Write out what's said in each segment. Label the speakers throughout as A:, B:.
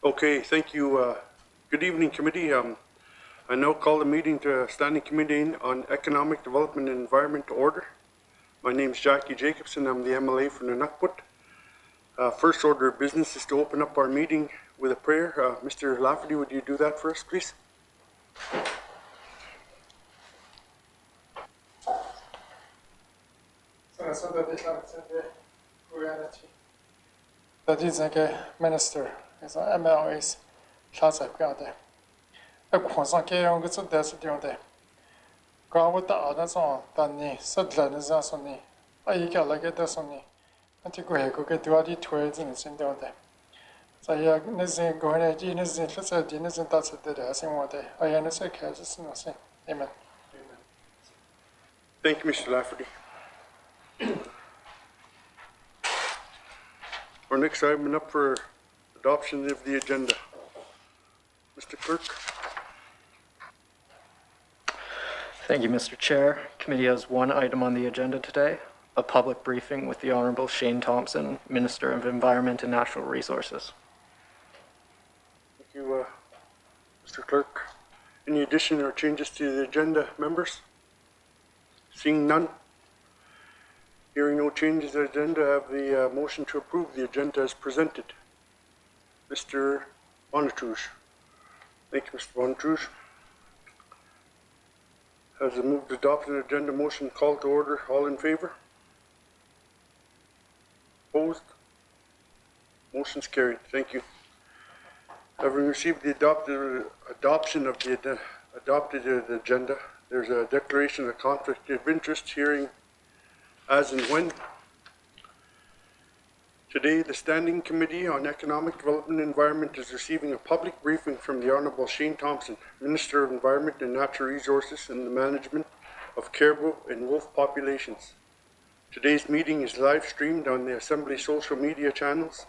A: Okay, thank you. Good evening, committee. I now call the meeting to Standing Committee on Economic Development and Environment to order. My name is Jackie Jacobson. I'm the MLA for Nunukput. First order of business is to open up our meeting with a prayer. Mr. Lafferty, would you do that for us, please?
B: That is like a minister, it's an MLA's shots I've got there. A Quansanke on gets a desert on there. Go with the others on, Danny, Sutland is also me. I got like a desony. And to go get to the trades and send down there. So, yeah, nothing going at Genius and Fitz at Genius and that's the dancing one day. I understand catches nothing. Amen.
A: Thank you, Mr. Lafferty. Our next item up for adoption of the agenda. Mr. Clerk.
C: Thank you, Mr. Chair. Committee has one item on the agenda today, a public briefing with the Honourable Shane Thompson, Minister of Environment and Natural Resources.
A: Thank you, Mr. Clerk. Any addition or changes to the agenda, members? Seeing none. Hearing no changes to the agenda, I have the motion to approve the agenda as presented. Mr. Bonatouche. Thank you, Mr. Bonatouche. Has the move to adopt an agenda motion called to order? All in favor? Opposed? Motion's carried. Thank you. Having received the adoption of the adopted agenda, there's a declaration of conflict of interest hearing as and when. Today, the Standing Committee on Economic Development and Environment is receiving a public briefing from the Honourable Shane Thompson, Minister of Environment and Natural Resources and the Management of Caribou and Wolf populations. Today's meeting is live streamed on the Assembly social media channels.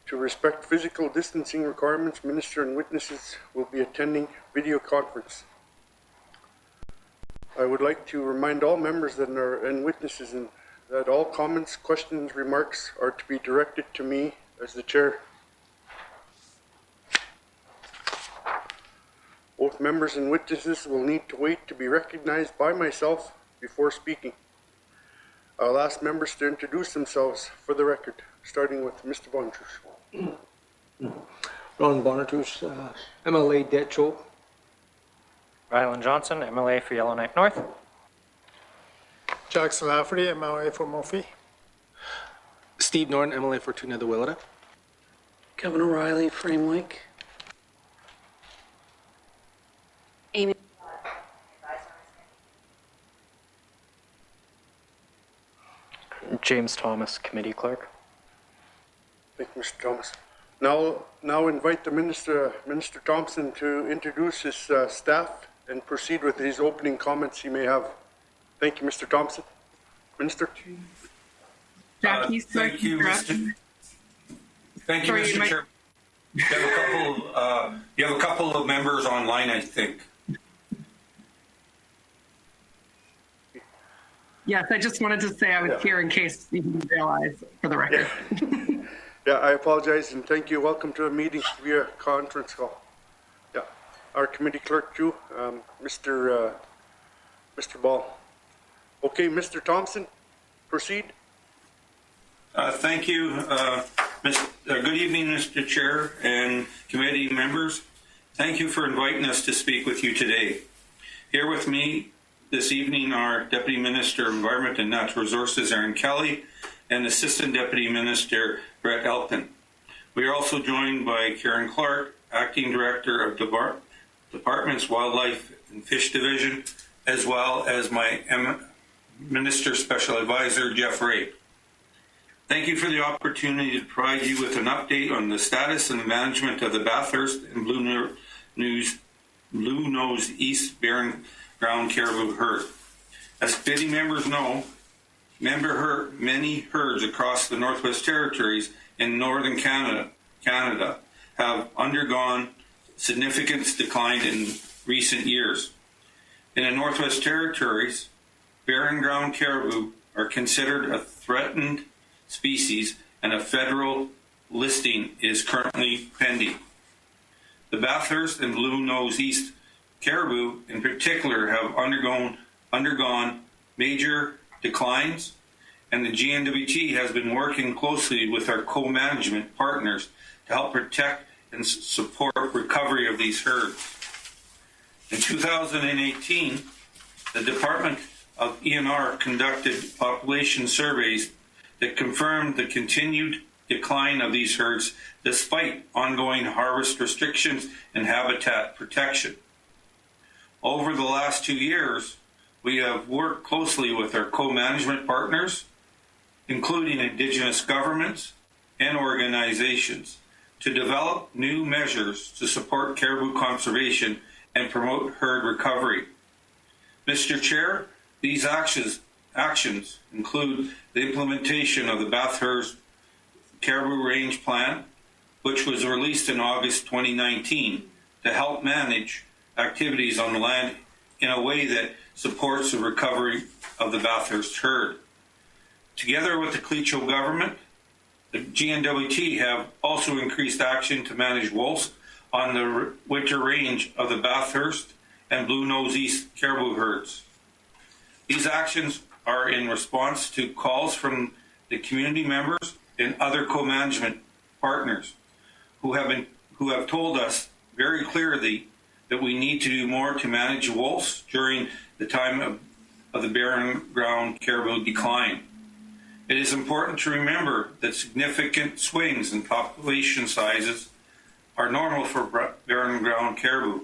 A: To respect physical distancing requirements, Minister and witnesses will be attending video conference. I would like to remind all members and witnesses that all comments, questions, remarks are to be directed to me as the chair. Both members and witnesses will need to wait to be recognized by myself before speaking. I'll ask members to introduce themselves for the record, starting with Mr. Bonatouche.
D: Ron Bonatouche, MLA Detcho.
E: Rylan Johnson, MLA for Yellowknife North.
B: Jackson Lafferty, MLA for Murphy.
D: Steve Norton, MLA for Tunetha-Willita.
F: Kevin O'Reilly, Frame Lake.
G: Amy.
C: James Thomas, Committee Clerk.
A: Thank you, Mr. Thomas. Now invite the Minister Thompson to introduce his staff and proceed with his opening comments he may have. Thank you, Mr. Thompson. Minister.
F: Jackie,
H: thank you, Mr. Chair. You have a couple of members online, I think.
F: Yes, I just wanted to say I was here in case you didn't realize, for the record.
A: Yeah, I apologize and thank you. Welcome to a meeting via conference call. Yeah, our committee clerk too, Mr. Ball. Okay, Mr. Thompson, proceed.
H: Thank you. Good evening, Mr. Chair and committee members. Thank you for inviting us to speak with you today. Here with me this evening are Deputy Minister of Environment and Natural Resources, Aaron Kelly, and Assistant Deputy Minister, Brett Elkin. We are also joined by Karen Clark, Acting Director of Department's Wildlife and Fish Division, as well as my Minister Special Advisor, Jeff Ray. Thank you for the opportunity to provide you with an update on the status and the management of the Bathurst and Blue Nose East Barren Ground Caribou herd. As committee members know, many herds across the Northwest Territories and Northern Canada have undergone significant decline in recent years. In the Northwest Territories, barren ground caribou are considered a threatened species and a federal listing is currently pending. The Bathurst and Blue Nose East caribou in particular have undergone major declines, and the GNWT has been working closely with our co-management partners to help protect and support recovery of these herds. In 2018, the Department of ENR conducted population surveys that confirmed the continued decline of these herds despite ongoing harvest restrictions and habitat protection. Over the last 2 years, we have worked closely with our co-management partners, including Indigenous governments and organizations, to develop new measures to support caribou conservation and promote herd recovery. Mr. Chair, these actions include the implementation of the Bathurst Caribou Range Plan, which was released in August 2019 to help manage activities on the land in a way that supports the recovery of the Bathurst herd. Together with the Clecho government, the GNWT have also increased action to manage wolves on the winter range of the Bathurst and Blue Nose East caribou herds. These actions are in response to calls from the community members and other co-management partners who have told us very clearly that we need to do more to manage wolves during the time of the barren ground caribou decline. It is important to remember that significant swings in population sizes are normal for barren ground caribou.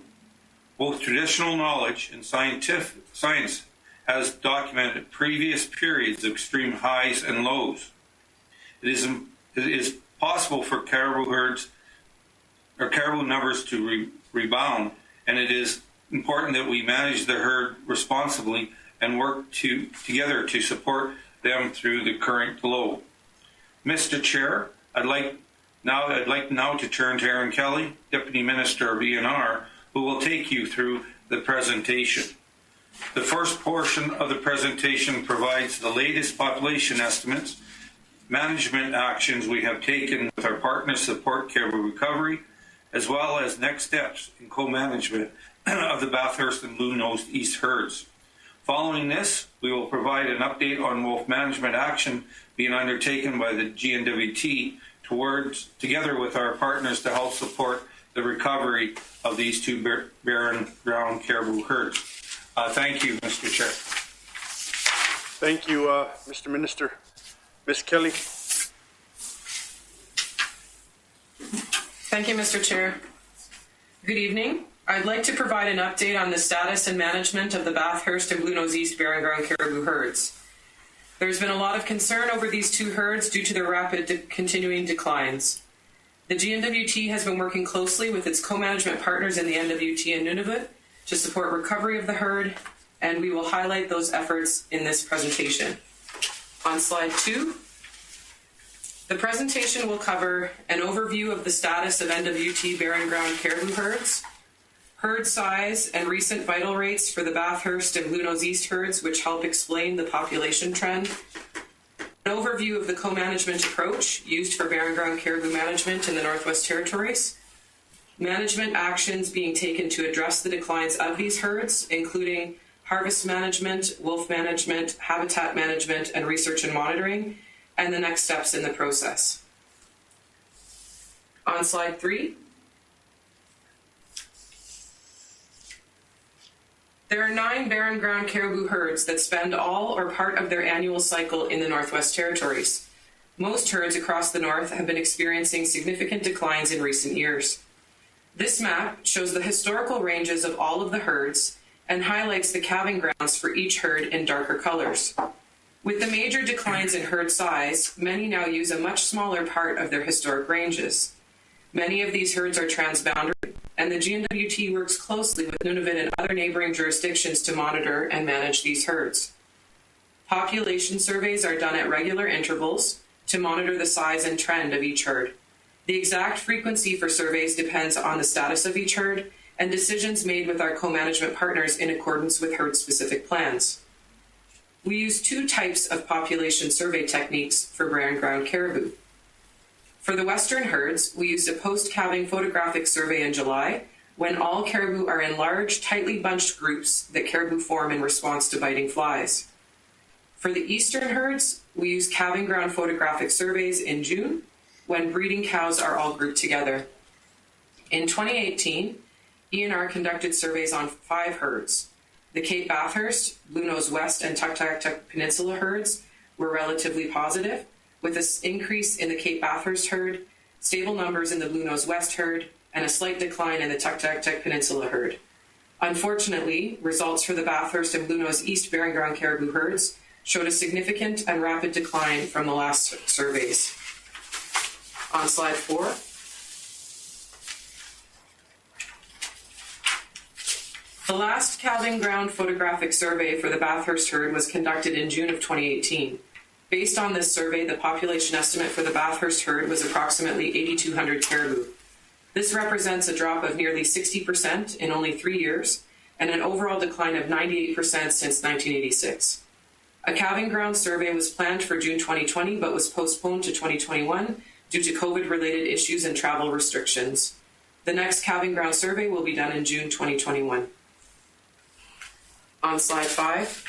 H: Both traditional knowledge and science has documented previous periods of extreme highs and lows. It is possible for caribou herds or caribou numbers to rebound, and it is important that we manage the herd responsibly and work together to support them through the current low. Mr. Chair, I'd like now to turn to Aaron Kelly, Deputy Minister of ENR, who will take you through the presentation. The first portion of the presentation provides the latest population estimates, management actions we have taken with our partners to support caribou recovery, as well as next steps in co-management of the Bathurst and Blue Nose East herds. Following this, we will provide an update on wolf management action being undertaken by the GNWT together with our partners to help support the recovery of these two barren ground caribou herds. Thank you, Mr. Chair.
A: Thank you, Mr. Minister. Ms. Kelly.
I: Thank you, Mr. Chair. Good evening. I'd like to provide an update on the status and management of the Bathurst and Blue Nose East barren ground caribou herds. There's been a lot of concern over these two herds due to their rapid continuing declines. The GNWT has been working closely with its co-management partners in the NWT and Nunavut to support recovery of the herd, and we will highlight those efforts in this presentation. On slide 2, the presentation will cover an overview of the status of NWT barren ground caribou herds, herd size and recent vital rates for the Bathurst and Blue Nose East herds, which help explain the population trend, an overview of the co-management approach used for barren ground caribou management in the Northwest Territories, management actions being taken to address the declines of these herds, including harvest management, wolf management, habitat management, and research and monitoring, and the next steps in the process. On slide 3, there are 9 barren ground caribou herds that spend all or part of their annual cycle in the Northwest Territories. Most herds across the north have been experiencing significant declines in recent years. This map shows the historical ranges of all of the herds and highlights the calving grounds for each herd in darker colors. With the major declines in herd size, many now use a much smaller part of their historic ranges. Many of these herds are transboundary, and the GNWT works closely with Nunavut and other neighboring jurisdictions to monitor and manage these herds. Population surveys are done at regular intervals to monitor the size and trend of each herd. The exact frequency for surveys depends on the status of each herd and decisions made with our co-management partners in accordance with herd-specific plans. We use 2 types of population survey techniques for barren ground caribou. For the western herds, we used a post-calving photographic survey in July when all caribou are in large, tightly bunched groups that caribou form in response to biting flies. For the eastern herds, we used calving ground photographic surveys in June when breeding cows are all grouped together. In 2018, ENR conducted surveys on 5 herds. The Cape Bathurst, Blue Nose West, and Tuktoyaktuk Peninsula herds were relatively positive, with an increase in the Cape Bathurst herd, stable numbers in the Blue Nose West herd, and a slight decline in the Tuktoyaktuk Peninsula herd. Unfortunately, results for the Bathurst and Blue Nose East Bearing Ground caribou herds showed a significant and rapid decline from the last surveys. On slide 4. The last calving ground photographic survey for the Bathurst herd was conducted in June of 2018. Based on this survey, the population estimate for the Bathurst herd was approximately 8,200 caribou. This represents a drop of nearly 60% in only 3 years and an overall decline of 98% since 1986. A calving ground survey was planned for June 2020 but was postponed to 2021 due to COVID-related issues and travel restrictions. The next calving ground survey will be done in June 2021. On slide 5.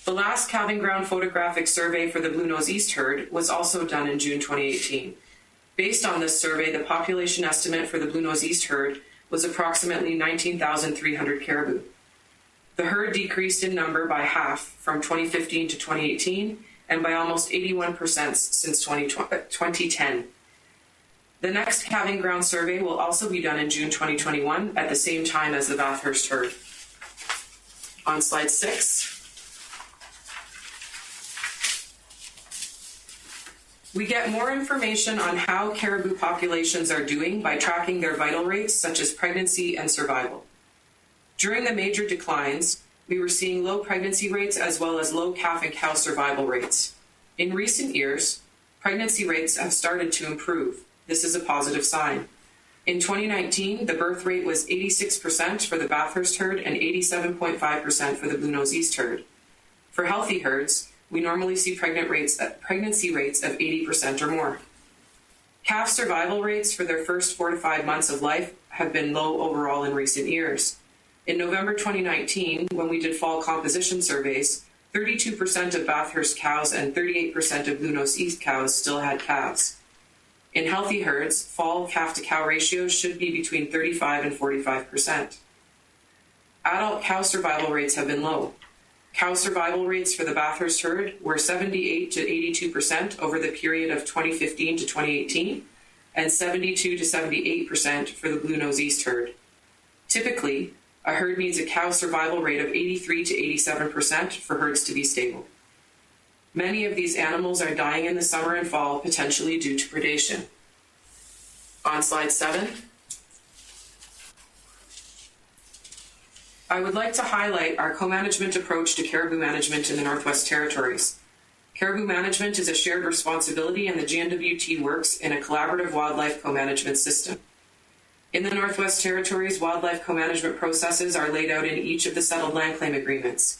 I: The last calving ground photographic survey for the Blue Nose East herd was also done in June 2018. Based on this survey, the population estimate for the Blue Nose East herd was approximately 19,300 caribou. The herd decreased in number by half from 2015 to 2018 and by almost 81% since 2010. The next calving ground survey will also be done in June 2021 at the same time as the Bathurst herd. On slide 6. We get more information on how caribou populations are doing by tracking their vital rates such as pregnancy and survival. During the major declines, we were seeing low pregnancy rates as well as low calf and cow survival rates. In recent years, pregnancy rates have started to improve. This is a positive sign. In 2019, the birth rate was 86% for the Bathurst herd and 87.5% for the Blue Nose East herd. For healthy herds, we normally see pregnancy rates of 80% or more. Calf survival rates for their first 4 to 5 months of life have been low overall in recent years. In November 2019, when we did fall composition surveys, 32% of Bathurst cows and 38% of Blue Nose East cows still had calves. In healthy herds, fall calf-to-cow ratios should be between 35 and 45%. Adult cow survival rates have been low. Cow survival rates for the Bathurst herd were 78 to 82% over the period of 2015 to 2018, and 72 to 78% for the Blue Nose East herd. Typically, a herd needs a cow survival rate of 83 to 87% for herds to be stable. Many of these animals are dying in the summer and fall, potentially due to predation. On slide 7. I would like to highlight our co-management approach to caribou management in the Northwest Territories. Caribou management is a shared responsibility, and the GNWT works in a collaborative wildlife co-management system. In the Northwest Territories, wildlife co-management processes are laid out in each of the settled land claim agreements.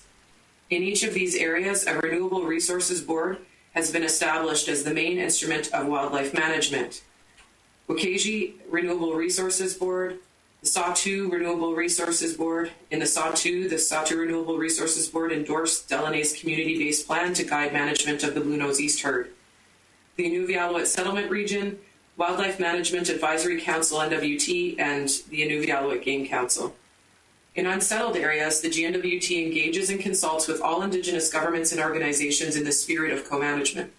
I: In each of these areas, a Renewable Resources Board has been established as the main instrument of wildlife management. Wakaji Renewable Resources Board, the Sawtoo Renewable Resources Board. In the Sawtoo Renewable Resources Board endorsed Delaney's community-based plan to guide management of the Blue Nose East herd. The Inuvialuit Settlement Region, Wildlife Management Advisory Council NWT, and the Inuvialuit Game Council. In unsettled areas, the GNWT engages and consults with all Indigenous governments and organizations in the spirit of co-management.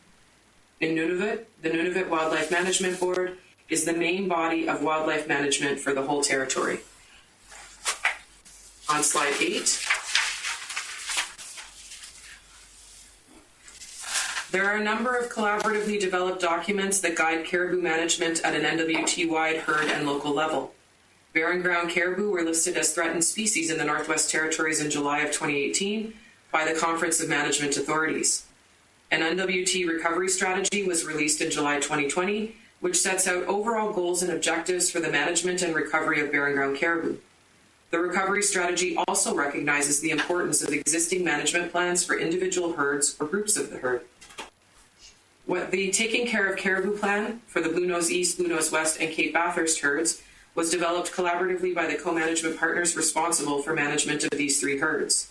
I: In Nunavut, the Nunavut Wildlife Management Board is the main body of wildlife management for the whole territory. On slide 8. There are a number of collaboratively developed documents that guide caribou management at an NWT-wide herd and local level. Bearing ground caribou were listed as threatened species in the Northwest Territories in July of 2018 by the Conference of Management Authorities. An NWT recovery strategy was released in July 2020, which sets out overall goals and objectives for the management and recovery of bearing ground caribou. The recovery strategy also recognizes the importance of existing management plans for individual herds or groups of the herd. What the Taking Care of Caribou plan for the Blue Nose East, Blue Nose West, and Cape Bathurst herds was developed collaboratively by the co-management partners responsible for management of these three herds.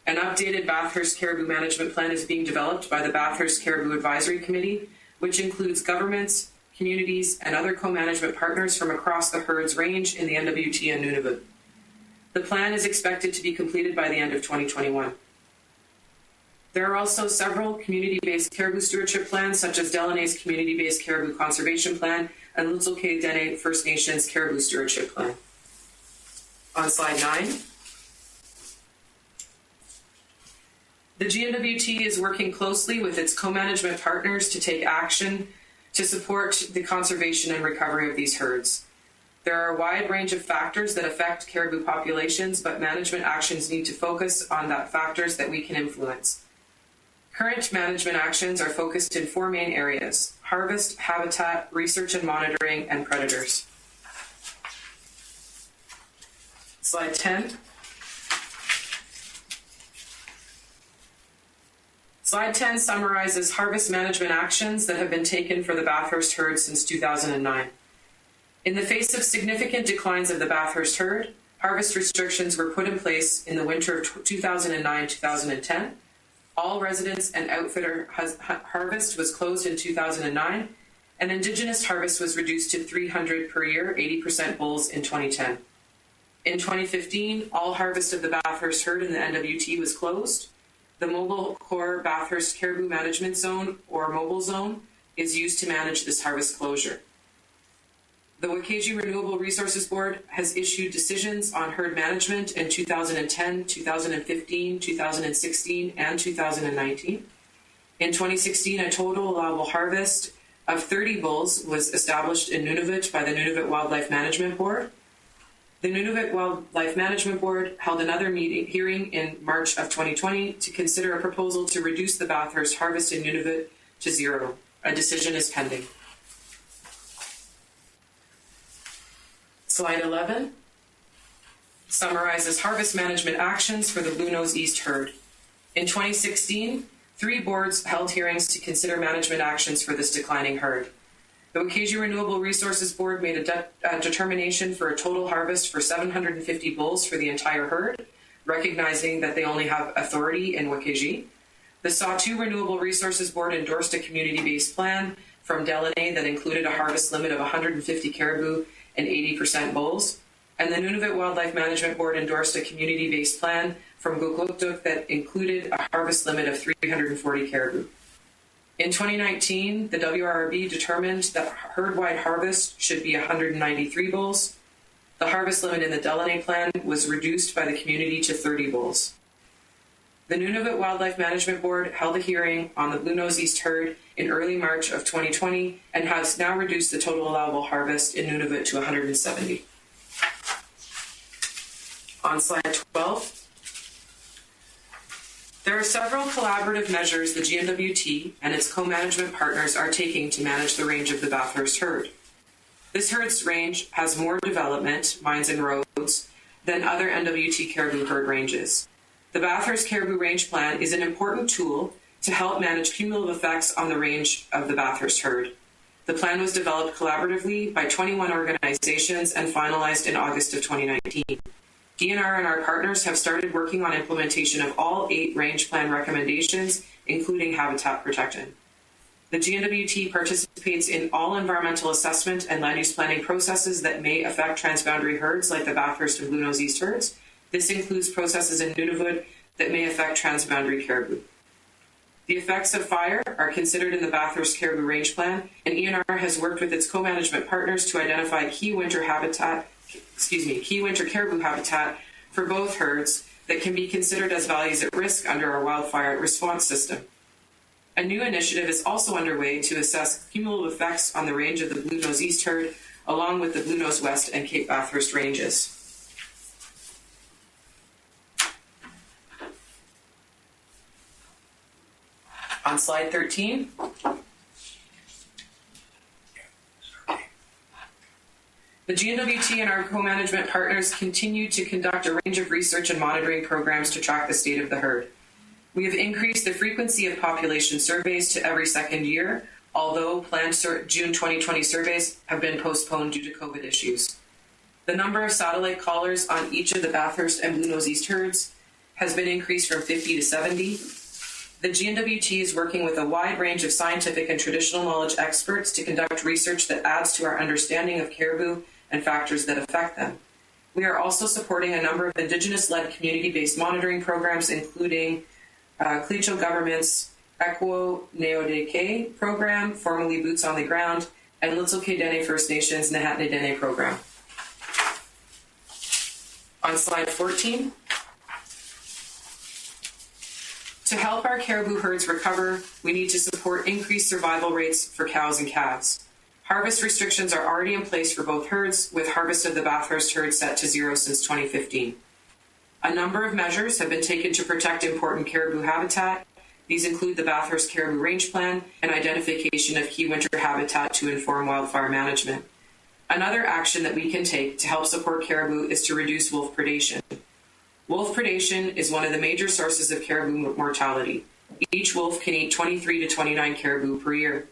I: An updated Bathurst Caribou management plan is being developed by the Bathurst Caribou Advisory Committee, which includes governments, communities, and other co-management partners from across the herds range in the NWT and Nunavut. The plan is expected to be completed by the end of 2021. There are also several community-based caribou stewardship plans, such as Delaney's Community-Based Caribou Conservation Plan and Lutzelke Dene First Nations Caribou Stewardship Plan. On slide 9, the GNWT is working closely with its co-management partners to take action to support the conservation and recovery of these herds. There are a wide range of factors that affect caribou populations, but management actions need to focus on the factors that we can influence. Current management actions are focused in 4 main areas: harvest, habitat, research and monitoring, and predators. Slide 10. Slide 10 summarizes harvest management actions that have been taken for the Bathurst herd since 2009. In the face of significant declines of the Bathurst herd, harvest restrictions were put in place in the winter of 2009-2010. All residents and outfitter harvest was closed in 2009, and Indigenous harvest was reduced to 300 per year, 80% bulls in 2010. In 2015, all harvest of the Bathurst herd in the NWT was closed. The Mobile Core Bathurst Caribou Management Zone, or Mobile Zone, is used to manage this harvest closure. The Wakaji Renewable Resources Board has issued decisions on herd management in 2010, 2015, 2016, and 2019. In 2016, a total allowable harvest of 30 bulls was established in Nunavut by the Nunavut Wildlife Management Board. The Nunavut Wildlife Management Board held another hearing in March of 2020 to consider a proposal to reduce the Bathurst harvest in Nunavut to 0. A decision is pending. Slide 11 summarizes harvest management actions for the Blue Nose East herd. In 2016, 3 boards held hearings to consider management actions for this declining herd. The Wakaji Renewable Resources Board made a determination for a total harvest for 750 bulls for the entire herd, recognizing that they only have authority in Wakaji. The Saw-2 Renewable Resources Board endorsed a community-based plan from Delaney that included a harvest limit of 150 caribou and 80% bulls, and the Nunavut Wildlife Management Board endorsed a community-based plan from Gukuktuk that included a harvest limit of 340 caribou. In 2019, the WRRB determined that herd-wide harvest should be 193 bulls. The harvest limit in the Delaney plan was reduced by the community to 30 bulls. The Nunavut Wildlife Management Board held a hearing on the Blue Nose East herd in early March of 2020 and has now reduced the total allowable harvest in Nunavut to 170. On slide 12, there are several collaborative measures the GNWT and its co-management partners are taking to manage the range of the Bathurst herd. This herd's range has more development, mines and roads, than other NWT caribou herd ranges. The Bathurst Caribou Range Plan is an important tool to help manage cumulative effects on the range of the Bathurst herd. The plan was developed collaboratively by 21 organizations and finalized in August of 2019. DNR and our partners have started working on implementation of all 8 range plan recommendations, including habitat protection. The GNWT participates in all environmental assessment and land use planning processes that may affect transboundary herds like the Bathurst and Blue Nose East herds. This includes processes in Nunavut that may affect transboundary caribou. The effects of fire are considered in the Bathurst Caribou Range Plan, and ENR has worked with its co-management partners to identify key winter caribou habitat for both herds that can be considered as values at risk under our wildfire response system. A new initiative is also underway to assess cumulative effects on the range of the Blue Nose East herd, along with the Blue Nose West and Cape Bathurst ranges. On slide 13, The GNWT and our co-management partners continue to conduct a range of research and monitoring programs to track the state of the herd. We have increased the frequency of population surveys to every second year, although planned June 2020 surveys have been postponed due to COVID issues. The number of satellite collars on each of the Bathurst and Blue Nose East herds has been increased from 50 to 70. The GNWT is working with a wide range of scientific and traditional knowledge experts to conduct research that adds to our understanding of caribou and factors that affect them. We are also supporting a number of Indigenous-led community-based monitoring programs, including Clecho Government's Equo Neodeke program, formerly Boots on the Ground, and Little Dene First Nations Nahatne Dene program. On slide 14, to help our caribou herds recover, we need to support increased survival rates for cows and calves. Harvest restrictions are already in place for both herds, with harvest of the Bathurst herd set to 0 since 2015. A number of measures have been taken to protect important caribou habitat. These include the Bathurst Caribou Range Plan and identification of key winter habitat to inform wildfire management. Another action that we can take to help support caribou is to reduce wolf predation. Wolf predation is one of the major sources of caribou mortality. Each wolf can eat 23 to 29 caribou per year.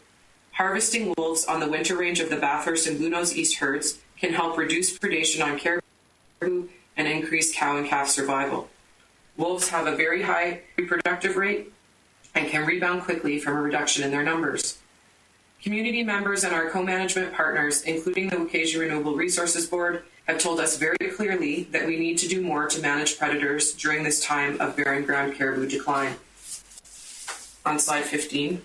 I: Harvesting wolves on the winter range of the Bathurst and Blue Nose East herds can help reduce predation on caribou and increase cow and calf survival. Wolves have a very high reproductive rate and can rebound quickly from a reduction in their numbers. Community members and our co-management partners, including the Wakaji Renewable Resources Board, have told us very clearly that we need to do more to manage predators during this time of barren ground caribou decline. On slide 15.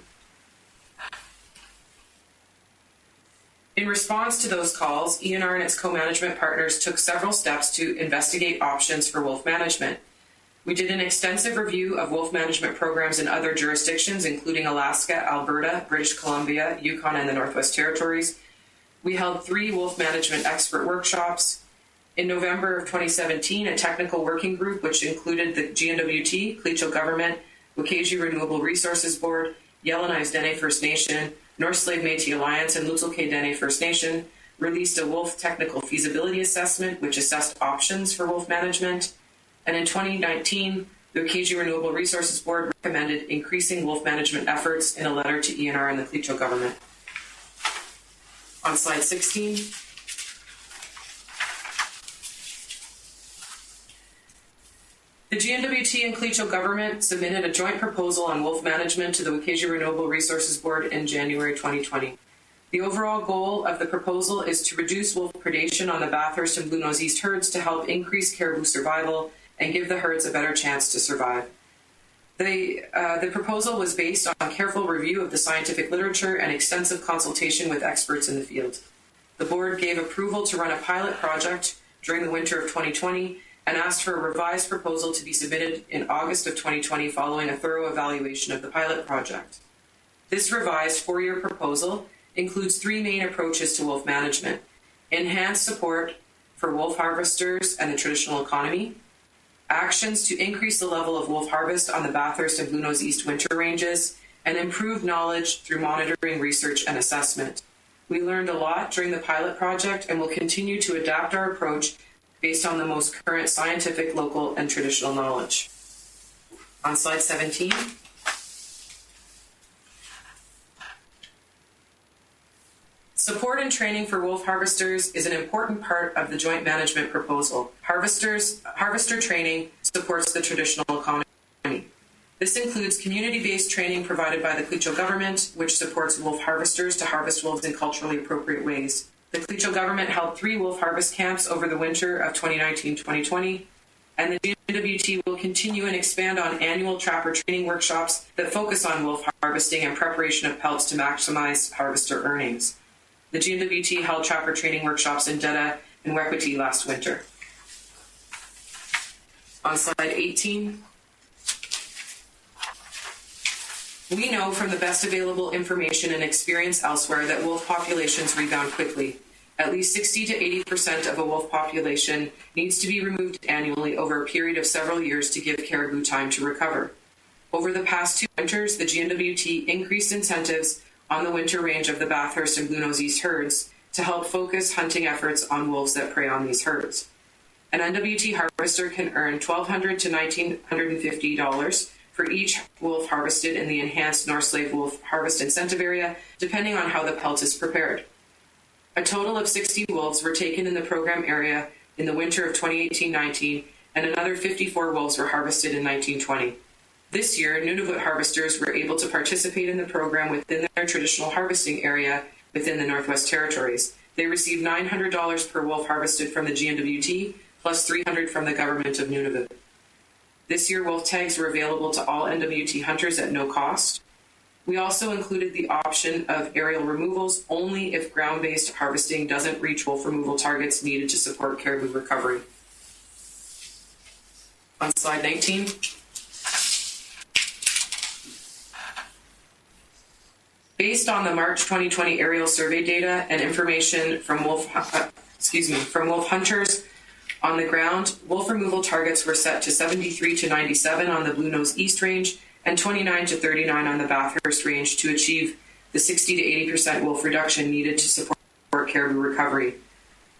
I: In response to those calls, ENR and its co-management partners took several steps to investigate options for wolf management. We did an extensive review of wolf management programs in other jurisdictions, including Alaska, Alberta, British Columbia, Yukon, and the Northwest Territories. We held 3 wolf management expert workshops. In November of 2017, a technical working group, which included the GNWT, Clecho Government, Wakaji Renewable Resources Board, Yellowknives Dene First Nation, North Slave Métis Alliance, and Lutselk'e Dene First Nation, released a wolf technical feasibility assessment, which assessed options for wolf management. And in 2019, the Wakaji Renewable Resources Board recommended increasing wolf management efforts in a letter to ENR and the Clecho government. On slide 16, the GNWT and Clecho government submitted a joint proposal on wolf management to the Wakaji Renewable Resources Board in January 2020. The overall goal of the proposal is to reduce wolf predation on the Bathurst and Blue Nose East herds to help increase caribou survival and give the herds a better chance to survive. The proposal was based on careful review of the scientific literature and extensive consultation with experts in the field. The board gave approval to run a pilot project during the winter of 2020 and asked for a revised proposal to be submitted in August of 2020 following a thorough evaluation of the pilot project. This revised 4-year proposal includes 3 main approaches to wolf management: enhanced support for wolf harvesters and the traditional economy, actions to increase the level of wolf harvest on the Bathurst and Blue Nose East winter ranges, and improved knowledge through monitoring, research, and assessment. We learned a lot during the pilot project and will continue to adapt our approach based on the most current scientific, local, and traditional knowledge. On slide 17. Support and training for wolf harvesters is an important part of the joint management proposal. Harvester training supports the traditional economy. This includes community-based training provided by the Clecho government, which supports wolf harvesters to harvest wolves in culturally appropriate ways. The Clecho government held 3 wolf harvest camps over the winter of 2019-2020, and the GNWT will continue and expand on annual trapper training workshops that focus on wolf harvesting and preparation of pelts to maximize harvester earnings. The GNWT held trapper training workshops in Deda and Wekwati last winter. On slide 18, we know from the best available information and experience elsewhere that wolf populations rebound quickly. At least 60 to 80% of a wolf population needs to be removed annually over a period of several years to give caribou time to recover. Over the past 2 winters, the GNWT increased incentives on the winter range of the Bathurst and Blue Nose East herds to help focus hunting efforts on wolves that prey on these herds. An NWT harvester can earn $1,200 to $1,950 for each wolf harvested in the enhanced North Slave Wolf Harvest Incentive Area, depending on how the pelt is prepared. A total of 60 wolves were taken in the program area in the winter of 2018-19, and another 54 wolves were harvested in 1920. This year, Nunavut harvesters were able to participate in the program within their traditional harvesting area within the Northwest Territories. They received $900 per wolf harvested from the GNWT, plus $300 from the government of Nunavut. This year, wolf tags were available to all NWT hunters at no cost. We also included the option of aerial removals only if ground-based harvesting doesn't reach wolf removal targets needed to support caribou recovery. On slide 19. Based on the March 2020 aerial survey data and information from wolf hunters on the ground, wolf removal targets were set to 73 to 97 on the Blue Nose East Range and 29 to 39 on the Bathurst Range to achieve the 60 to 80% wolf reduction needed to support caribou recovery.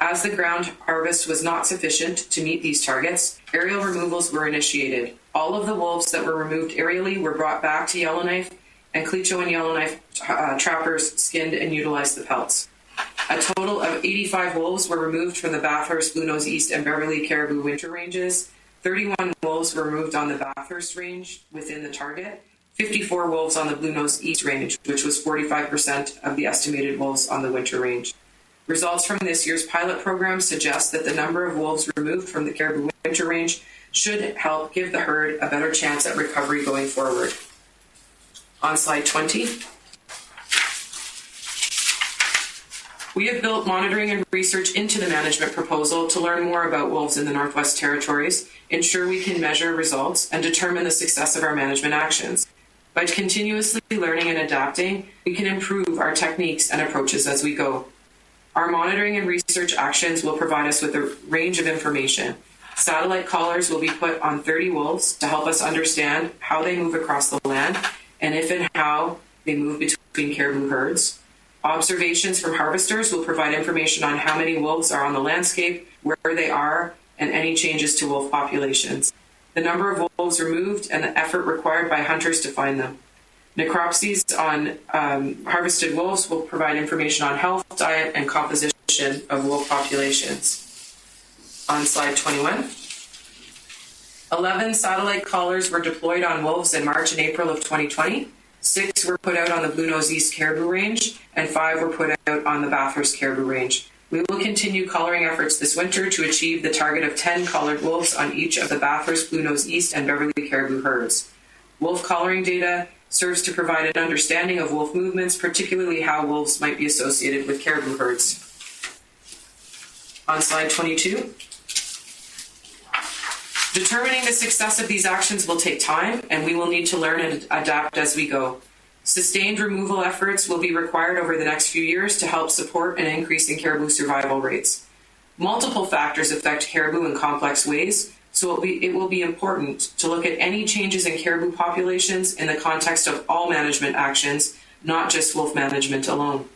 I: As the ground harvest was not sufficient to meet these targets, aerial removals were initiated. All of the wolves that were removed aerially were brought back to Yellowknife, and Clecho and Yellowknife trappers skinned and utilized the pelts. A total of 85 wolves were removed from the Bathurst, Blue Nose East, and Beverly Caribou winter ranges. 31 wolves were removed on the Bathurst range within the target. 54 wolves on the Blue Nose East range, which was 45% of the estimated wolves on the winter range. Results from this year's pilot program suggest that the number of wolves removed from the Caribou winter range should help give the herd a better chance at recovery going forward. On slide 20. We have built monitoring and research into the management proposal to learn more about wolves in the Northwest Territories, ensure we can measure results, and determine the success of our management actions. By continuously learning and adapting, we can improve our techniques and approaches as we go. Our monitoring and research actions will provide us with a range of information. Satellite collars will be put on 30 wolves to help us understand how they move across the land and if and how they move between caribou herds. Observations from harvesters will provide information on how many wolves are on the landscape, where they are, and any changes to wolf populations. The number of wolves removed and the effort required by hunters to find them. Necropsies on harvested wolves will provide information on health, diet, and composition of wolf populations. On slide 21. 11 satellite collars were deployed on wolves in March and April of 2020. 6 were put out on the Blue Nose East Caribou Range, and 5 were put out on the Bathurst Caribou Range. We will continue collaring efforts this winter to achieve the target of 10 collared wolves on each of the Bathurst, Blue Nose East, and Beverly Caribou herds. Wolf collaring data serves to provide an understanding of wolf movements, particularly how wolves might be associated with caribou herds. On slide 22. Determining the success of these actions will take time, and we will need to learn and adapt as we go. Sustained removal efforts will be required over the next few years to help support an increase in caribou survival rates. Multiple factors affect caribou in complex ways, so it will be important to look at any changes in caribou populations in the context of all management actions, not just wolf management alone.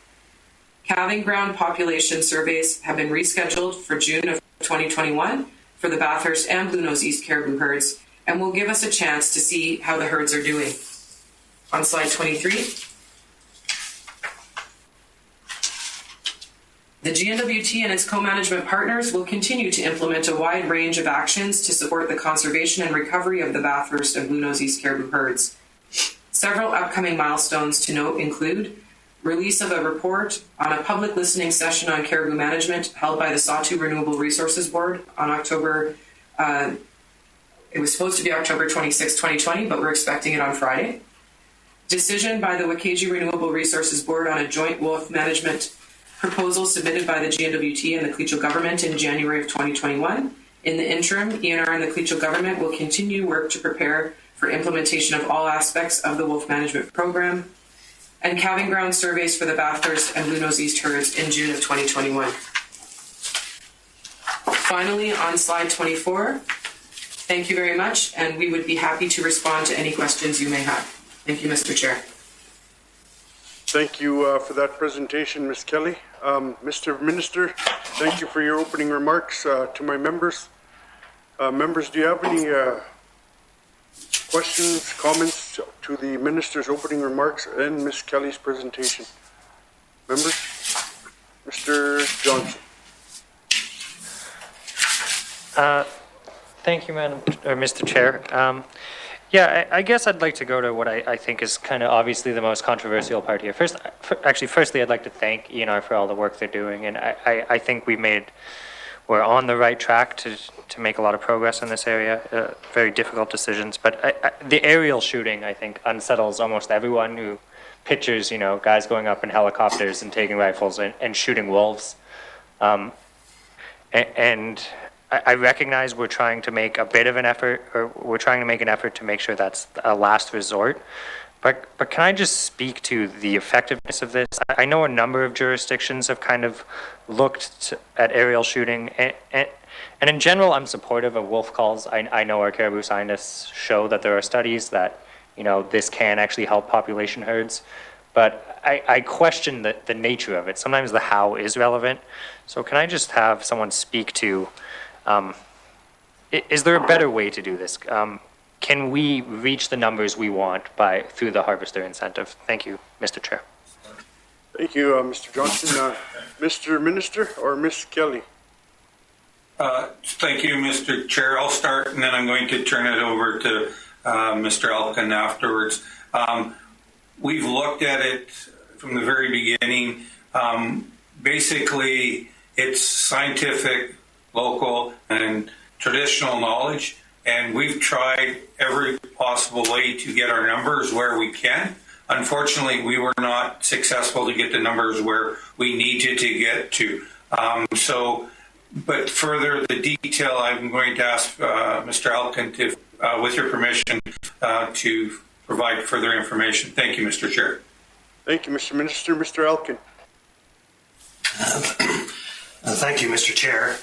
I: Calving ground population surveys have been rescheduled for June of 2021 for the Bathurst and Blue Nose East caribou herds, and will give us a chance to see how the herds are doing. On slide 23. The GNWT and its co-management partners will continue to implement a wide range of actions to support the conservation and recovery of the Bathurst and Blue Nose East caribou herds. Several upcoming milestones to note include release of a report on a public listening session on caribou management held by the Sawtooth Renewable Resources Board on October, it was supposed to be October 26, 2020, but we're expecting it on Friday. Decision by the Wakaji Renewable Resources Board on a joint wolf management proposal submitted by the GNWT and the Clecho government in January of 2021. In the interim, ENR and the Clecho government will continue work to prepare for implementation of all aspects of the wolf management program, and calving ground surveys for the Bathurst and Blue Nose East herds in June of 2021. Finally, on slide 24, thank you very much, and we would be happy to respond to any questions you may have. Thank you, Mr. Chair.
A: Thank you for that presentation, Ms. Kelly. Mr. Minister, thank you for your opening remarks to my members. Members, do you have any questions, comments to the Minister's opening remarks and Ms. Kelly's presentation? Members? Mr. Johnson.
E: Thank you, Mr. Chair. Yeah, I guess I'd like to go to what I think is kind of obviously the most controversial part here. Firstly, I'd like to thank ENR for all the work they're doing, and I think we're on the right track to make a lot of progress in this area. Very difficult decisions, but the aerial shooting, I think, unsettles almost everyone who pictures, guys going up in helicopters and taking rifles and shooting wolves. And I recognize we're trying to make a bit of an effort, or we're trying to make an effort to make sure that's a last resort. But can I just speak to the effectiveness of this? I know a number of jurisdictions have kind of looked at aerial shooting, and in general, I'm supportive of wolf calls. I know our caribou scientists show that there are studies that, this can actually help population herds. But I question the nature of it. Sometimes the how is relevant. So can I just have someone speak to, is there a better way to do this? Can we reach the numbers we want through the harvester incentive? Thank you, Mr. Chair.
A: Thank you, Mr. Johnson. Mr. Minister or Ms. Kelly?
H: Thank you, Mr. Chair. I'll start, and then I'm going to turn it over to Mr. Elkin afterwards. We've looked at it from the very beginning. Basically, it's scientific, local, and traditional knowledge, and we've tried every possible way to get our numbers where we can. Unfortunately, we were not successful to get the numbers where we needed to get to. But further the detail, I'm going to ask Mr. Elkin to, with your permission, to provide further information. Thank you, Mr. Chair.
A: Thank you, Mr. Minister. Mr. Elkin.
J: Thank you, Mr. Chair.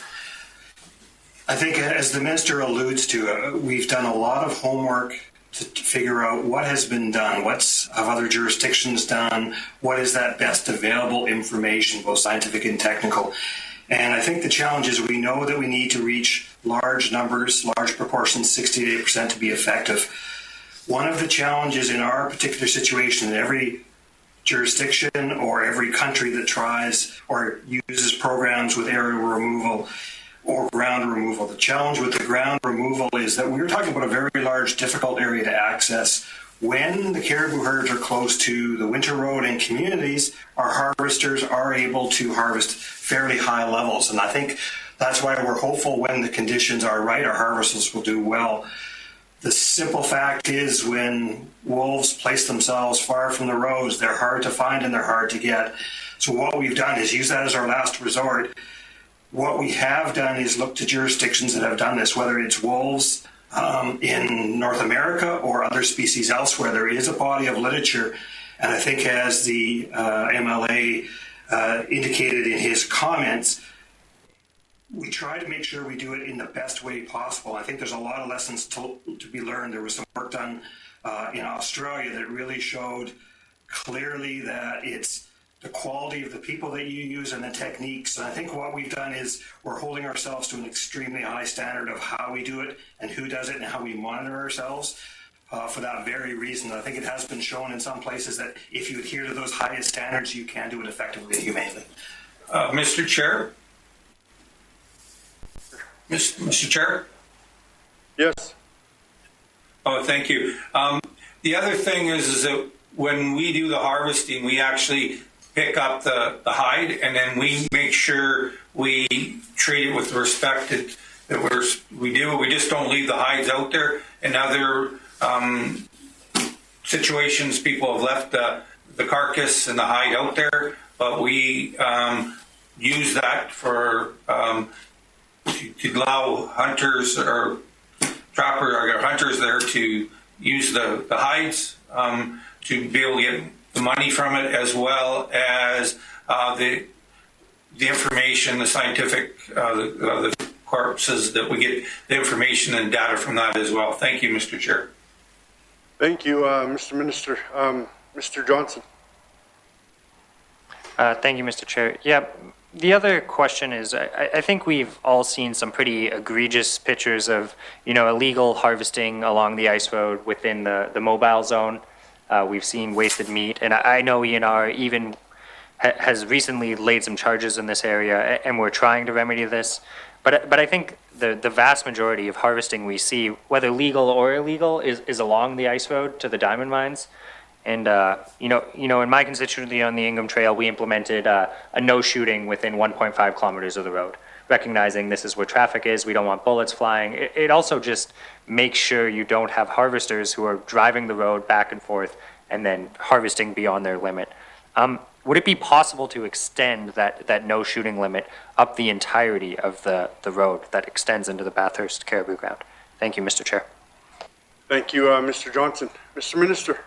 J: I think, as the Minister alludes to, we've done a lot of homework to figure out what has been done, what's have other jurisdictions done, what is that best available information, both scientific and technical. And I think the challenge is we know that we need to reach large numbers, large proportions, 60 to 8% to be effective. One of the challenges in our particular situation, in every jurisdiction or every country that tries or uses programs with aerial removal or ground removal, the challenge with the ground removal is that we're talking about a very large, difficult area to access. When the caribou herds are close to the winter road and communities, our harvesters are able to harvest fairly high levels. And I think that's why we're hopeful when the conditions are right, our harvesters will do well. The simple fact is when wolves place themselves far from the roads, they're hard to find and they're hard to get. So what we've done is use that as our last resort. What we have done is look to jurisdictions that have done this, whether it's wolves in North America or other species elsewhere. There is a body of literature, and I think as the MLA indicated in his comments, we try to make sure we do it in the best way possible. I think there's a lot of lessons to be learned. There was some work done in Australia that really showed clearly that it's the quality of the people that you use and the techniques. And I think what we've done is we're holding ourselves to an extremely high standard of how we do it and who does it and how we monitor ourselves for that very reason. I think it has been shown in some places that if you adhere to those highest standards, you can do it effectively and humanely.
H: Mr. Chair? Mr. Chair?
A: Yes.
H: Oh, thank you. The other thing is that when we do the harvesting, we actually pick up the hide, and then we make sure we treat it with the respect that we do. We just don't leave the hides out there. In other situations, people have left the carcass and the hide out there, but we use that for to allow hunters or trappers or hunters there to use the hides to be able to get the money from it, as well as the information, the scientific, the corpses, that we get the information and data from that as well. Thank you, Mr. Chair.
A: Thank you, Mr. Minister. Mr. Johnson.
E: Thank you, Mr. Chair. Yeah, the other question is, I think we've all seen some pretty egregious pictures of, illegal harvesting along the ice road within the mobile zone. We've seen wasted meat, and I know ENR even has recently laid some charges in this area, and we're trying to remedy this. But I think the vast majority of harvesting we see, whether legal or illegal, is along the ice road to the diamond mines. And, in my constituency on the Ingham Trail, we implemented a no shooting within 1.5 kilometers of the road, recognizing this is where traffic is. We don't want bullets flying. It also just makes sure you don't have harvesters who are driving the road back and forth and then harvesting beyond their limit. Would it be possible to extend that no shooting limit up the entirety of the road that extends into the Bathurst Caribou ground? Thank you, Mr. Chair.
A: Thank you, Mr. Johnson. Mr. Minister.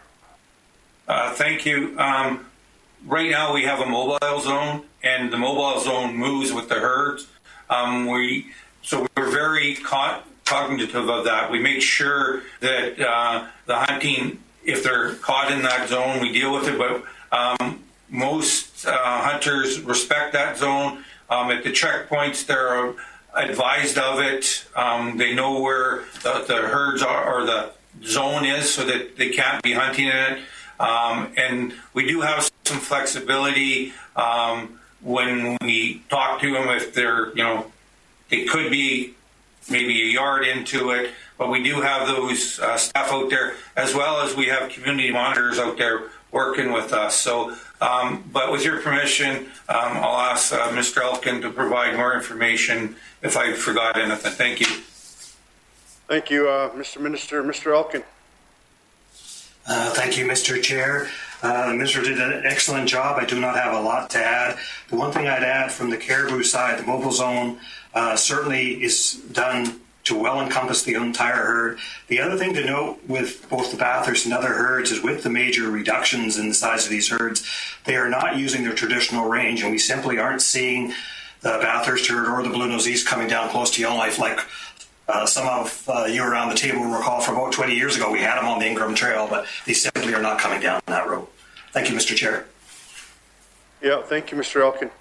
H: Thank you. Right now we have a mobile zone, and the mobile zone moves with the herds. So we're very cognitive of that. We make sure that the hunting, if they're caught in that zone, we deal with it. But most hunters respect that zone. At the checkpoints, they're advised of it. They know where the herds are or the zone is, so that they can't be hunting in it. And we do have some flexibility when we talk to them if they're, they could be maybe a yard into it, but we do have those staff out there, as well as we have community monitors out there working with us. So, but with your permission, I'll ask Mr. Elkin to provide more information if I forgot anything. Thank you.
A: Thank you, Mr. Minister. Mr. Elkin.
J: Thank you, Mr. Chair. The Minister did an excellent job. I do not have a lot to add. The one thing I'd add from the Caribou side, the mobile zone certainly is done to well encompass the entire herd. The other thing to note with both the Bathurst and other herds is with the major reductions in the size of these herds, they are not using their traditional range, and we simply aren't seeing the Bathurst herd or the Blue Nose East coming down close to Yellowknife like some of you around the table will recall from about 20 years ago. We had them on the Ingham Trail, but they simply are not coming down that road. Thank you, Mr. Chair.
A: Yeah, thank you, Mr. Elkin.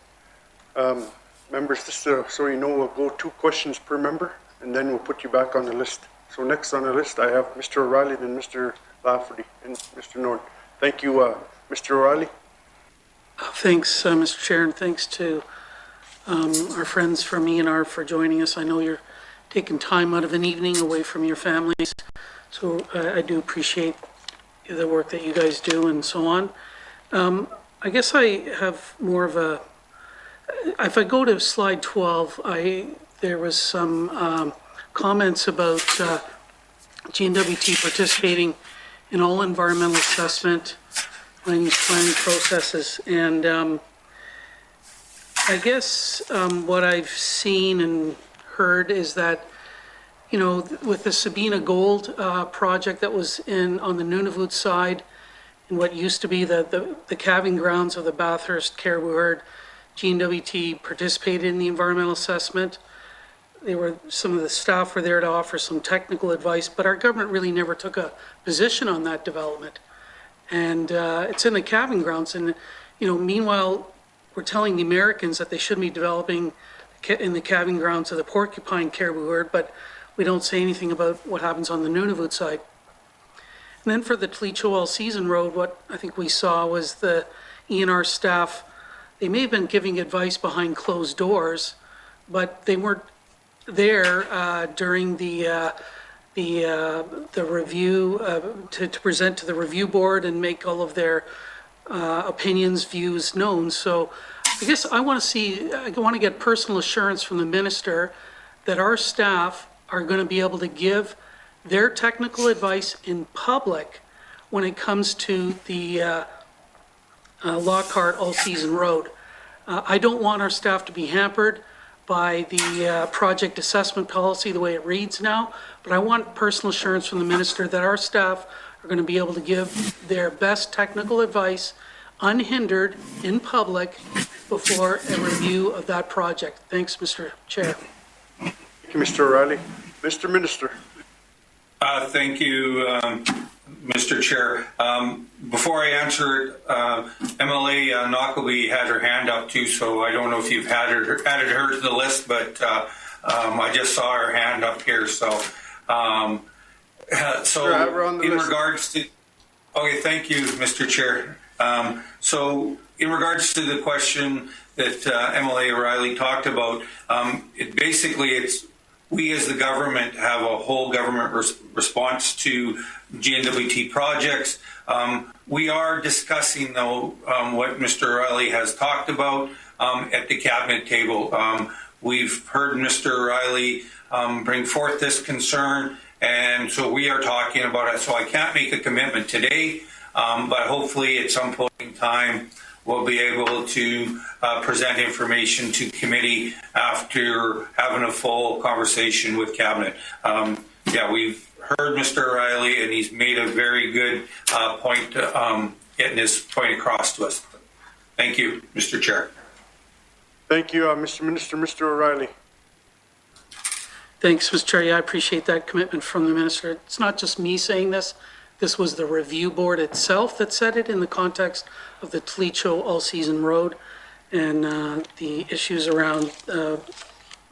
A: Members, just so you know, we'll go 2 questions per member, and then we'll put you back on the list. So next on the list, I have Mr. O'Reilly, then Mr. Lafferty, and Mr. Norton. Thank you, Mr. O'Reilly.
K: Thanks, Mr. Chair, and thanks to our friends from ENR for joining us. I know you're taking time out of an evening away from your families, so I do appreciate the work that you guys do and so on. I guess I have more of a, if I go to slide 12, there was some comments about GNWT participating in all environmental assessment, land use planning processes, and I guess what I've seen and heard is that, with the Sabina Gold project that was on the Nunavut side, and what used to be the calving grounds of the Bathurst Caribou herd, GNWT participated in the environmental assessment. Some of the staff were there to offer some technical advice, but our government really never took a position on that development. And it's in the calving grounds, and meanwhile, we're telling the Americans that they shouldn't be developing in the calving grounds of the Porcupine Caribou herd, but we don't say anything about what happens on the Nunavut side. And then for the Tlicho All-Season Road, what I think we saw was the ENR staff, they may have been giving advice behind closed doors, but they weren't there during the review to present to the review board and make all of their opinions, views known. So I guess I want to get personal assurance from the minister that our staff are going to be able to give their technical advice in public when it comes to the Lockhart All-Season Road. I don't want our staff to be hampered by the project assessment policy the way it reads now, but I want personal assurance from the minister that our staff are going to be able to give their best technical advice unhindered in public before a review of that project. Thanks, Mr. Chair.
A: Thank you, Mr. O'Reilly. Mr. Minister.
H: Thank you, Mr. Chair. Before I answer it, MLA Knockleby had her hand up too, so I don't know if you've added her to the list, but I just saw her hand up here. So, in regards to, okay, thank you, Mr. Chair. So, in regards to the question that MLA O'Reilly talked about, it's we as the government have a whole government response to GNWT projects. We are discussing, though, what Mr. O'Reilly has talked about at the cabinet table. We've heard Mr. O'Reilly bring forth this concern, and so we are talking about it. So I can't make a commitment today, but hopefully at some point in time, we'll be able to present information to committee after having a full conversation with cabinet. We've heard Mr. O'Reilly, and he's made a very good point, getting his point across to us. Thank you, Mr. Chair.
A: Thank you, Mr. Minister. Mr. O'Reilly.
K: Thanks, Mr. Chair. Yeah, I appreciate that commitment from the minister. It's not just me saying this. This was the review board itself that said it in the context of the Tlicho all-season road and the issues around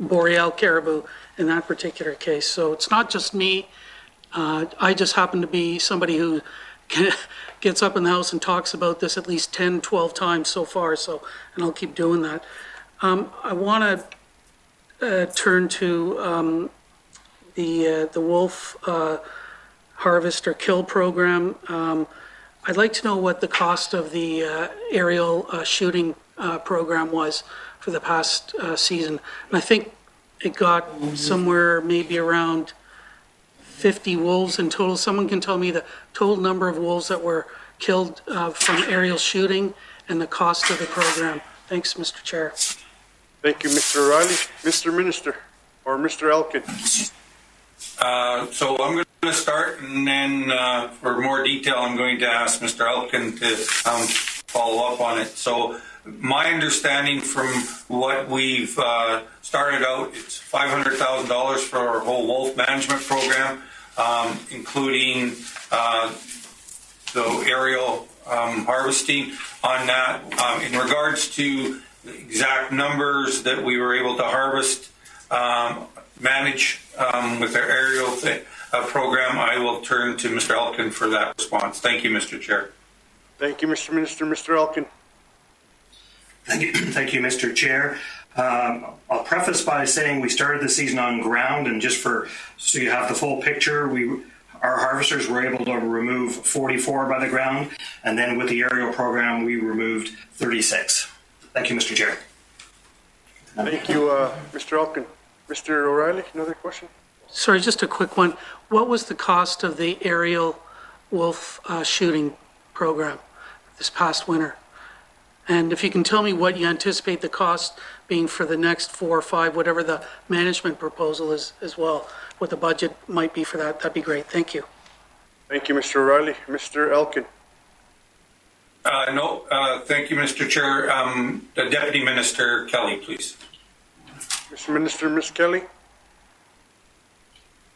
K: Boreal Caribou in that particular case. So it's not just me. I just happen to be somebody who gets up in the House and talks about this at least 10, 12 times so far. So, and I'll keep doing that. I want to turn to the wolf harvest or kill program. I'd like to know what the cost of the aerial shooting program was for the past season. And I think it got somewhere maybe around 50 wolves in total. Someone can tell me the total number of wolves that were killed from aerial shooting and the cost of the program. Thanks, Mr. Chair.
A: Thank you, Mr. O'Reilly. Mr. Minister, or Mr. Elkin.
H: So I'm going to start, and then for more detail, I'm going to ask Mr. Elkin to follow up on it. So my understanding from what we've started out, it's $500,000 for our whole wolf management program, including the aerial harvesting on that. In regards to the exact numbers that we were able to harvest, manage with our aerial program, I will turn to Mr. Elkin for that response. Thank you, Mr. Chair.
A: Thank you, Mr. Minister. Mr. Elkin.
J: Thank you, Mr. Chair. I'll preface by saying we started the season on ground, and just so you have the full picture, our harvesters were able to remove 44 by the ground, and then with the aerial program, we removed 36. Thank you, Mr. Chair.
A: Thank you, Mr. Elkin. Mr. O'Reilly, another question?
K: Sorry, just a quick one. What was the cost of the aerial wolf shooting program this past winter? And if you can tell me what you anticipate the cost being for the next 4 or 5, whatever the management proposal is as well, what the budget might be for that, that'd be great. Thank you.
A: Thank you, Mr. O'Reilly. Mr. Elkin.
H: Thank you, Mr. Chair. The Deputy Minister Kelly, please.
A: Mr. Minister, Ms. Kelly.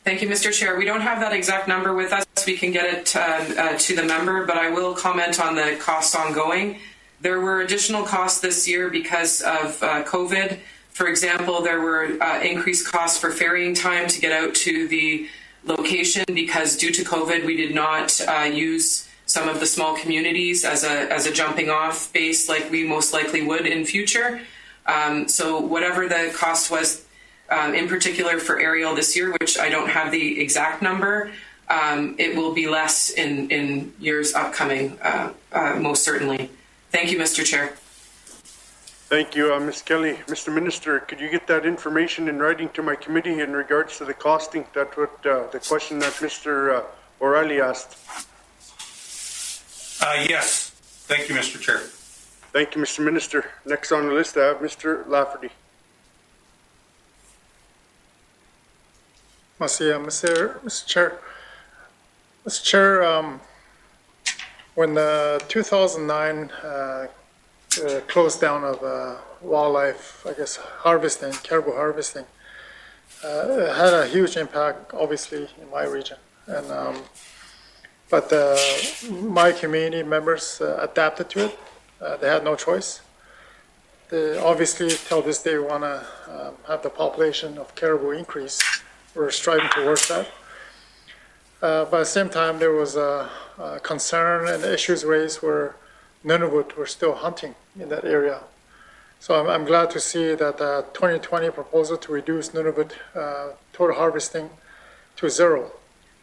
I: Thank you, Mr. Chair. We don't have that exact number with us. We can get it to the member, but I will comment on the costs ongoing. There were additional costs this year because of COVID. For example, there were increased costs for ferrying time to get out to the location because due to COVID, we did not use some of the small communities as a jumping off base like we most likely would in future. So whatever the cost was in particular for aerial this year, which I don't have the exact number, it will be less in years upcoming, most certainly. Thank you, Mr. Chair.
A: Thank you, Ms. Kelly. Mr. Minister, could you get that information in writing to my committee in regards to the costing? That's what the question that Mr. O'Reilly asked.
H: Yes. Thank you, Mr. Chair.
A: Thank you, Mr. Minister. Next on the list, I have Mr. Lafferty.
B: Mr. Chair. Mr. Chair, when the 2009 close down of wildlife, I guess, harvesting, caribou harvesting, it had a huge impact, obviously, in my region. And But my community members adapted to it. They had no choice. They obviously, till this day, want to have the population of caribou increase. We're striving towards that. But at the same time, there was a concern and issues raised where Nunavut were still hunting in that area. So I'm glad to see that the 2020 proposal to reduce Nunavut total harvesting to 0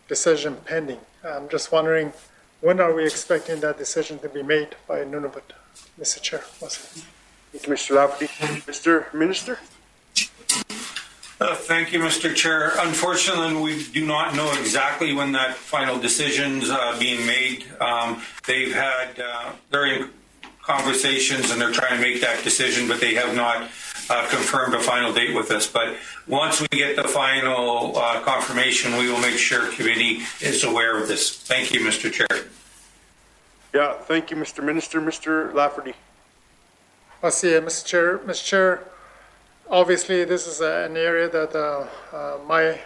B: decision pending. I'm just wondering, when are we expecting that decision to be made by Nunavut, Mr. Chair?
A: Thank you, Mr. Lafferty. Mr. Minister?
H: Thank you, Mr. Chair. Unfortunately, we do not know exactly when that final decision's being made. They've had very conversations and they're trying to make that decision, but they have not confirmed a final date with us. But once we get the final confirmation, we will make sure committee is aware of this. Thank you, Mr. Chair.
A: Yeah, thank you, Mr. Minister. Mr. Lafferty.
B: Mr. Chair. Mr. Chair, obviously this is an area that my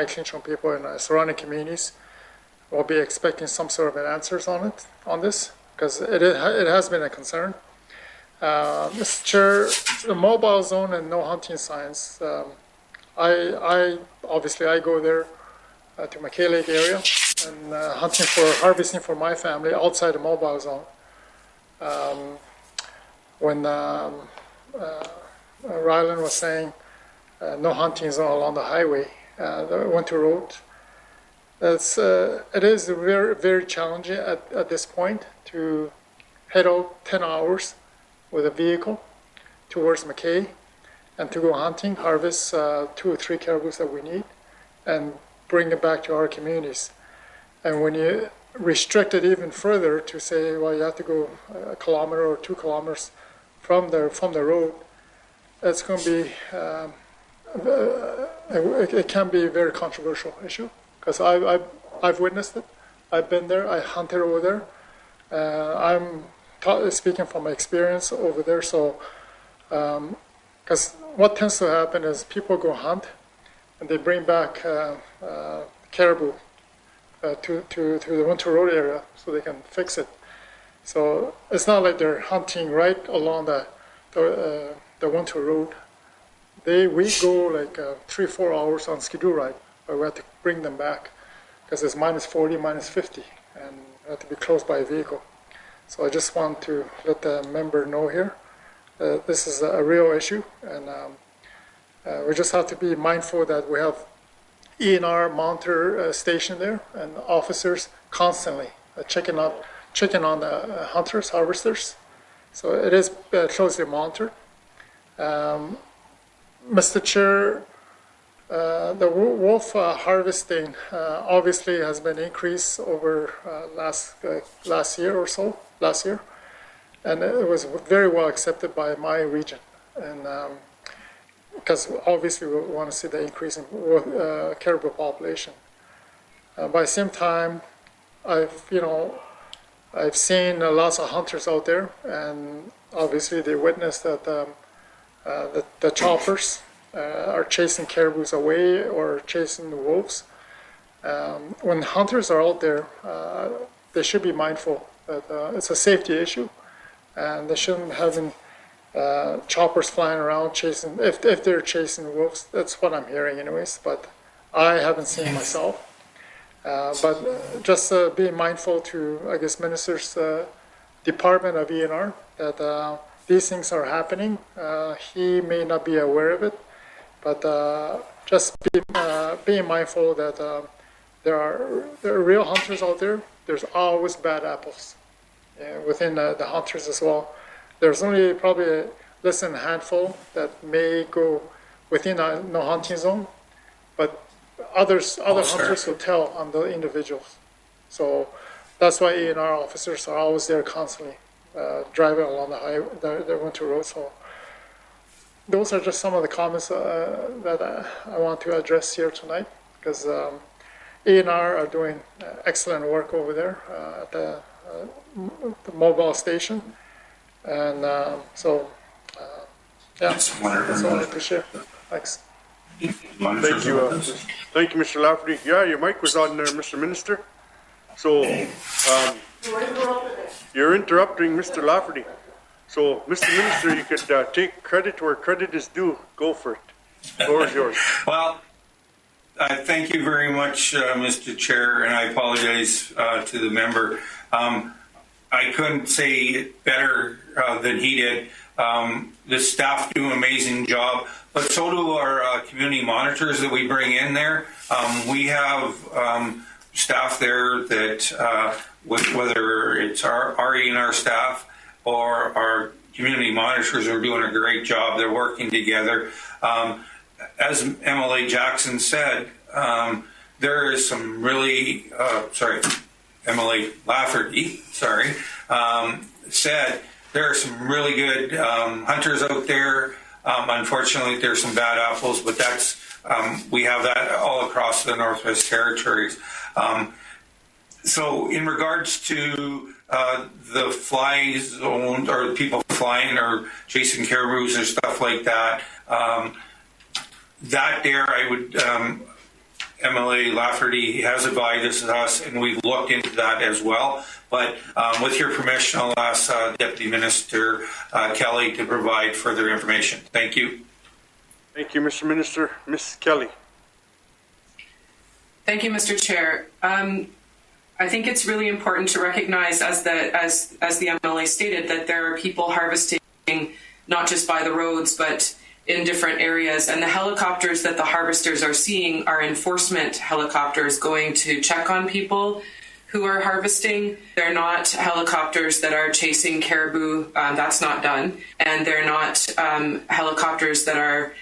B: Clinchon people and surrounding communities will be expecting some sort of answers on this, because it has been a concern. Mr. Chair, the mobile zone and no hunting signs. I go there to McKay Lake area and harvesting for my family outside the mobile zone. When Ryland was saying no hunting zone along the highway, the winter road, it is very, very challenging at this point to head out 10 hours with a vehicle towards McKay and to go hunting, harvest 2 or 3 caribous that we need, and bring it back to our communities. And when you restrict it even further to say, well, you have to go a kilometer or 2 kilometers from the road, it's going to be it can be a very controversial issue, because I've witnessed it. I've been there. I hunted over there. I'm speaking from my experience over there. So, because what tends to happen is people go hunt and they bring back caribou to the winter road area so they can fix it. So it's not like they're hunting right along the winter road. We go like 3-4 hours on skidoo ride, but we have to bring them back because it's -40, -50, and we have to be close by a vehicle. So I just want to let the member know here, this is a real issue, and we just have to be mindful that we have ENR monitor station there and officers constantly checking on the hunters, harvesters. So it is closely monitored. Mr. Chair, the wolf harvesting obviously has been increased over last year, and it was very well accepted by my region, and because obviously we want to see the increase in caribou population. By the same time, I've seen lots of hunters out there, and obviously they witnessed that the choppers are chasing caribous away or chasing the wolves. When hunters are out there, they should be mindful that it's a safety issue, and they shouldn't have choppers flying around chasing. If they're chasing wolves, that's what I'm hearing, anyways. But I haven't seen myself. But just being mindful to, I guess, Minister's Department of ENR that these things are happening. He may not be aware of it, but just being mindful that there are real hunters out there. There's always bad apples within the hunters as well. There's only probably less than a handful that may go within a no hunting zone, but other hunters will tell on the individuals. So that's why ENR officers are always there constantly driving along the winter road. So those are just some of the comments that I want to address here tonight, because ENR are doing excellent work over there at the mobile station. And yeah, that's all I have to share. Thanks.
A: Thank you, Mr. Lafferty. Yeah, your mic was on there, Mr. Minister. So, you're interrupting Mr. Lafferty. So, Mr. Minister, you could take credit where credit is due. Go for it. The floor is yours.
H: Well, thank you very much, Mr. Chair, and I apologize to the member. I couldn't say it better than he did. The staff do an amazing job, but so do our community monitors that we bring in there. We have staff there that, whether it's our RE&R staff or our community monitors, are doing a great job. They're working together. As MLA Jackson said, there is some really, MLA Lafferty, said there are some really good hunters out there. Unfortunately, there's some bad apples, but that's we have that all across the Northwest Territories. So in regards to the fly zone or people flying or chasing caribous or stuff like that, that there I would, MLA Lafferty has advised us and we've looked into that as well. But with your permission, I'll ask Deputy Minister Kelly to provide further information. Thank you.
A: Thank you, Mr. Minister. Ms. Kelly.
I: Thank you, Mr. Chair. I think it's really important to recognize, as the MLA stated, that there are people harvesting not just by the roads, but in different areas. And the helicopters that the harvesters are seeing are enforcement helicopters going to check on people who are harvesting. They're not helicopters that are chasing caribou. That's not done. And they're not helicopters that are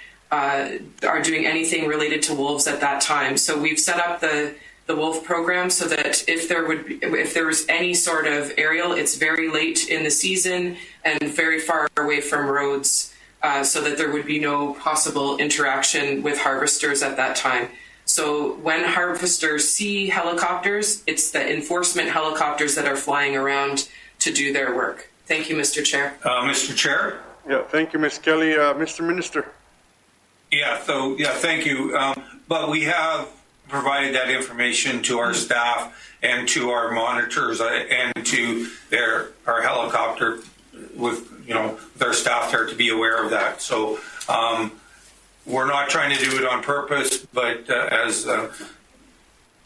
I: doing anything related to wolves at that time. So we've set up the wolf program so that if there was any sort of aerial, it's very late in the season and very far away from roads, so that there would be no possible interaction with harvesters at that time. So when harvesters see helicopters, it's the enforcement helicopters that are flying around to do their work. Thank you, Mr. Chair.
H: Mr. Chair?
A: Yeah, thank you, Ms. Kelly. Mr. Minister.
H: Thank you. But we have provided that information to our staff and to our monitors and to our helicopter with their staff there to be aware of that. So we're not trying to do it on purpose, but as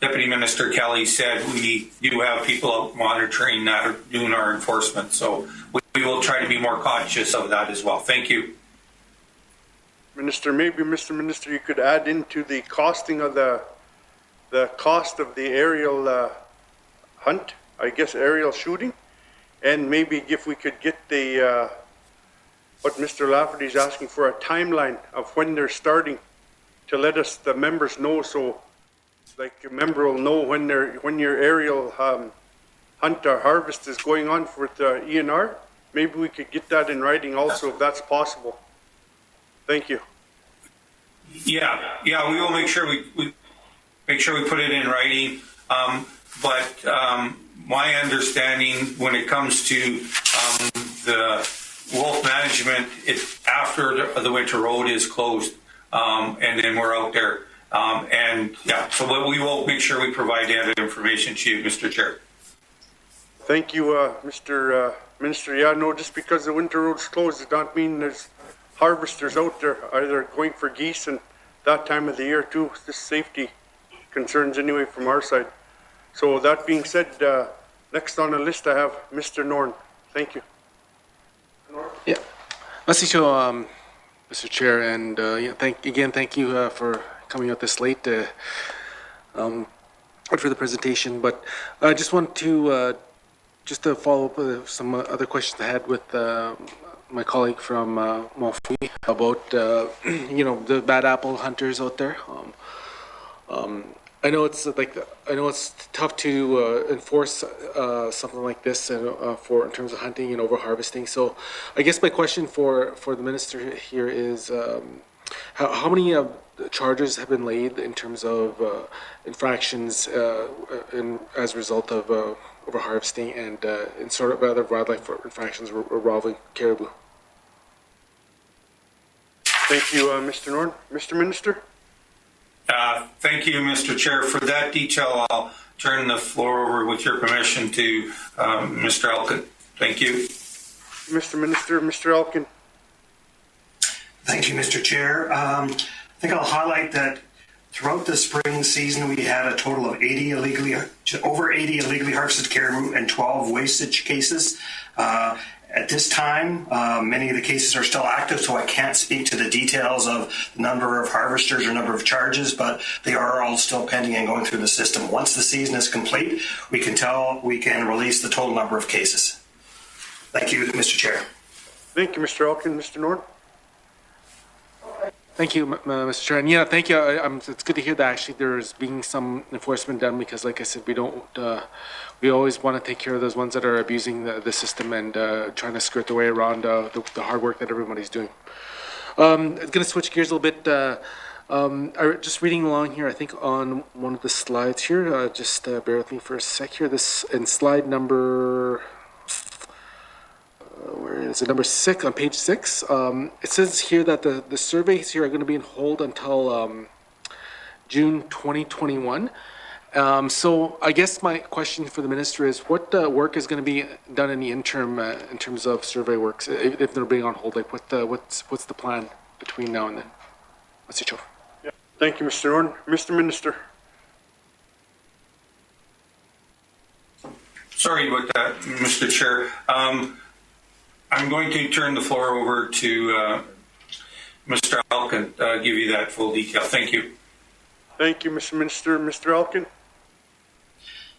H: Deputy Minister Kelly said, we do have people out monitoring that, doing our enforcement. So we will try to be more conscious of that as well. Thank you.
A: Minister, maybe Mr. Minister, you could add into the costing of the cost of the aerial hunt, I guess aerial shooting, and maybe if we could get the what Mr. Lafferty is asking for, a timeline of when they're starting, to let us, the members, know, so like a member will know when your aerial hunt or harvest is going on for the ENR. Maybe we could get that in writing also, if that's possible. Thank you.
H: Yeah, we will make sure we put it in writing. But my understanding when it comes to the wolf management, it's after the winter road is closed, and then we're out there. So we will make sure we provide that information to you, Mr. Chair.
A: Thank you, Mr. Minister. Yeah, no, just because the winter road's closed does not mean there's harvesters out there either going for geese and that time of the year too. Just safety concerns anyway from our side. So that being said, next on the list I have Mr. Norn. Thank you.
D: Yeah. Mr. Chair, and thank you for coming out this late for the presentation. But I just want to just to follow up with some other questions I had with my colleague from Montfouille about the bad apple hunters out there. I know it's tough to enforce something like this in terms of hunting and over harvesting. So, I guess my question for the minister here is, how many charges have been laid in terms of infractions as a result of over harvesting and in sort of other wildlife infractions involving caribou?
A: Thank you, Mr. Norn. Mr. Minister.
H: Thank you, Mr. Chair. For that detail, I'll turn the floor over, with your permission, to Mr. Elkin. Thank you.
A: Mr. Minister, Mr. Elkin.
J: Thank you, Mr. Chair. I think I'll highlight that throughout the spring season, we had a total of over 80 illegally harvested caribou and 12 wastage cases. At this time, many of the cases are still active, so I can't speak to the details of the number of harvesters or number of charges, but they are all still pending and going through the system. Once the season is complete, we can release the total number of cases. Thank you, Mr. Chair.
A: Thank you, Mr. Elkin. Mr. Norton.
D: Thank you, Mr. Chair. And yeah, thank you. It's good to hear that actually there's being some enforcement done, because like I said, we always want to take care of those ones that are abusing the system and trying to skirt their way around the hard work that everybody's doing. I'm going to switch gears a little bit. Just reading along here, I think on one of the slides here, just bear with me for a sec here. This in slide number, where is it? Number 6 on page 6. It says here that the surveys here are going to be on hold until June 2021. So I guess my question for the minister is, what work is going to be done in the interim in terms of survey works if they're being on hold? Like what's the plan between now and then? What's your choice?
A: Yeah. Thank you, Mr. Norton. Mr. Minister.
H: Sorry about that, Mr. Chair. I'm going to turn the floor over to Mr. Elkin, give you that full detail. Thank you.
A: Thank you, Mr. Minister. Mr. Elkin.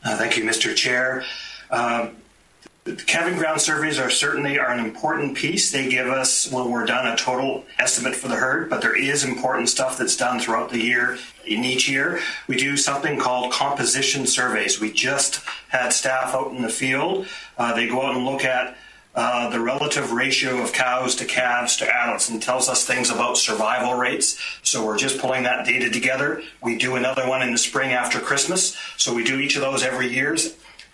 J: Thank you, Mr. Chair. The calving ground surveys are certainly an important piece. They give us, when we're done, a total estimate for the herd, but there is important stuff that's done throughout the year. In each year, we do something called composition surveys. We just had staff out in the field. They go out and look at the relative ratio of cows to calves to adults, and tells us things about survival rates. So we're just pulling that data together. We do another one in the spring after Christmas. So we do each of those every year.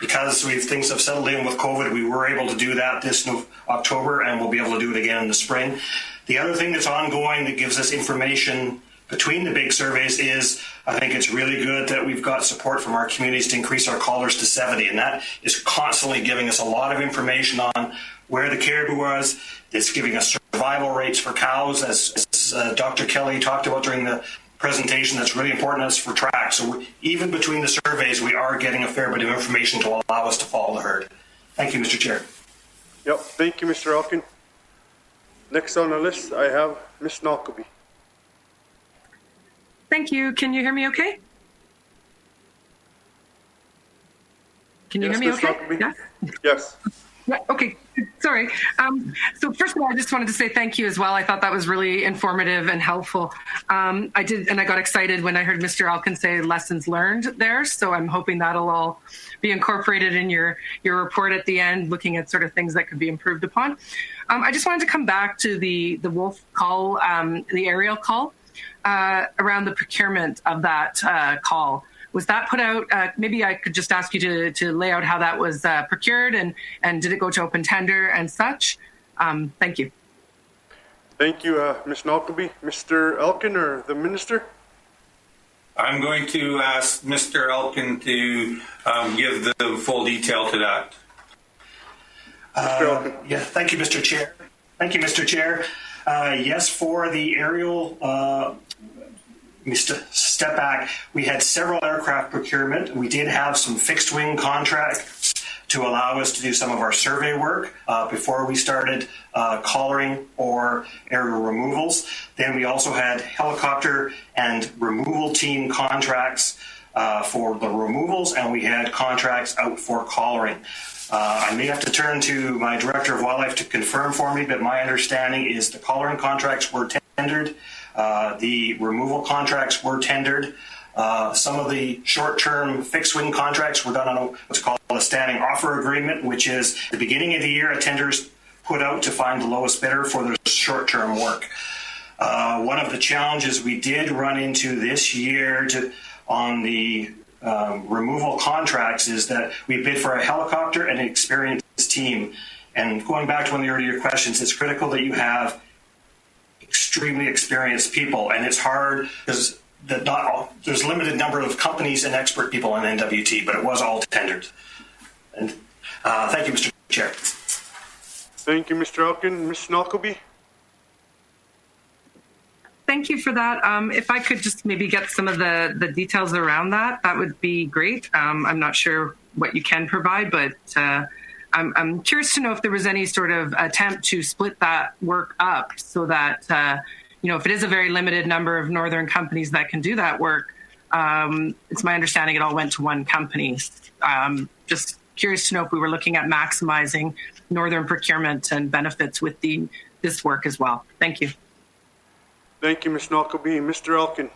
J: Because things have settled in with COVID, we were able to do that this October, and we'll be able to do it again in the spring. The other thing that's ongoing that gives us information between the big surveys is, I think it's really good that we've got support from our communities to increase our collars to 70, and that is constantly giving us a lot of information on where the caribou was. It's giving us survival rates for cows, as Dr. Kelly talked about during the presentation. That's really important to us for track. So even between the surveys, we are getting a fair bit of information to allow us to follow the herd. Thank you, Mr. Chair.
A: Yep. Thank you, Mr. Elkin. Next on the list, I have Ms. Knockleby.
F: Thank you. Can you hear me okay? Can you hear me
A: Ms.
F: okay?
A: Knockleby?
F: Yes.
A: Yes.
F: Yeah, okay, sorry. So first of all, I just wanted to say thank you as well. I thought that was really informative and helpful. I did, and I got excited when I heard Mr. Elkin say lessons learned there. So I'm hoping that'll all be incorporated in your report at the end, looking at sort of things that could be improved upon. I just wanted to come back to the wolf call, the aerial call, around the procurement of that call. Was that put out? Maybe I could just ask you to lay out how that was procured, and did it go to open tender and such? Thank you.
A: Thank you, Ms. Knockleby. Mr. Elkin or the minister?
H: I'm going to ask Mr. Elkin to give the full detail to that.
A: Mr. Elkin.
J: Yeah, thank you, Mr. Chair. Thank you, Mr. Chair. Yes, for the aerial, let me step back. We had several aircraft procurement. We did have some fixed wing contracts to allow us to do some of our survey work before we started collaring or aerial removals. Then we also had helicopter and removal team contracts for the removals, and we had contracts out for collaring. I may have to turn to my Director of Wildlife to confirm for me, but my understanding is the collaring contracts were tendered. The removal contracts were tendered. Some of the short-term fixed-wing contracts were done on what's called a standing offer agreement, which is the beginning of the year, a tender's put out to find the lowest bidder for their short-term work. One of the challenges we did run into this year on the removal contracts is that we bid for a helicopter and an experienced team. And going back to one of the earlier questions, it's critical that you have extremely experienced people, and it's hard because that not all, there's a limited number of companies and expert people in NWT, but it was all tendered. And thank you, Mr. Chair.
A: Thank you, Mr. Elkin. Ms. Knockleby?
F: Thank you for that. If I could just maybe get some of the details around that, that would be great. I'm not sure what you can provide, but I'm curious to know if there was any sort of attempt to split that work up so that, if it is a very limited number of northern companies that can do that work, it's my understanding it all went to one company. Just curious to know if we were looking at maximizing northern procurement and benefits with this work as well. Thank you.
A: Thank you, Ms. Knockleby. Mr. Elkin?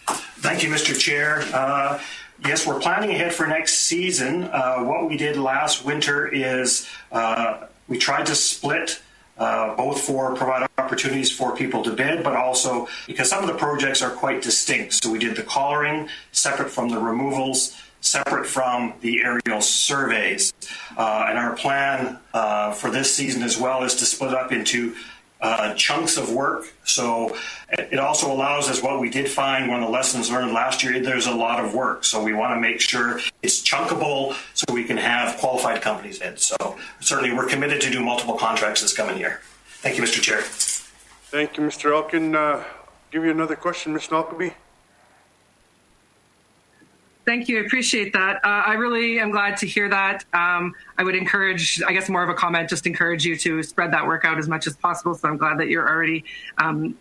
J: Thank you, Mr. Chair. Yes, we're planning ahead for next season. What we did last winter is we tried to split both for provide opportunities for people to bid, but also because some of the projects are quite distinct. So we did the collaring separate from the removals, separate from the aerial surveys. And our plan for this season as well is to split up into chunks of work. So it also allows us, what we did find, one of the lessons learned last year, there's a lot of work. So we want to make sure it's chunkable so we can have qualified companies in. So certainly we're committed to do multiple contracts this coming year. Thank you, Mr. Chair.
A: Thank you, Mr. Elkin. Give you another question, Ms. Knockleby.
F: Thank you. I appreciate that. I really am glad to hear that. I would encourage, I guess more of a comment, just encourage you to spread that work out as much as possible. So I'm glad that you're already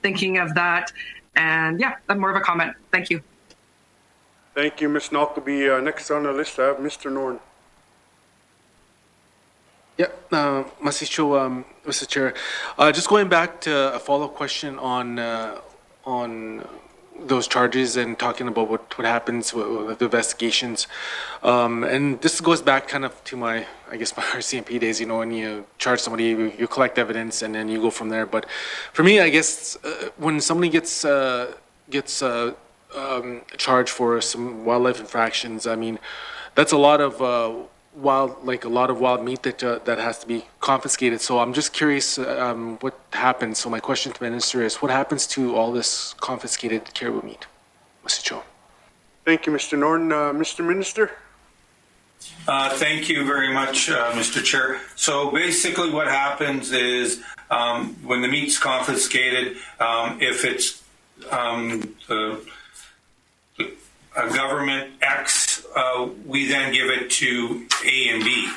F: thinking of that. And yeah, more of a comment. Thank you.
A: Thank you, Ms. Knockleby. Next on the list, I have Mr. Norn.
D: Yeah, Mr. Chair. Just going back to a follow-up question on those charges and talking about what happens with the investigations. And this goes back kind of to my RCMP days, when you charge somebody, you collect evidence and then you go from there. But for me, I guess when somebody gets charged for some wildlife infractions, I mean, that's a lot of wild meat that has to be confiscated. So I'm just curious what happens. So my question to the minister is, what happens to all this confiscated caribou meat, Mr. Cho?
A: Thank you, Mr. Norton. Mr. Minister?
H: Thank you very much, Mr. Chair. So basically what happens is when the meat's confiscated, if it's a government X, we then give it to A and B.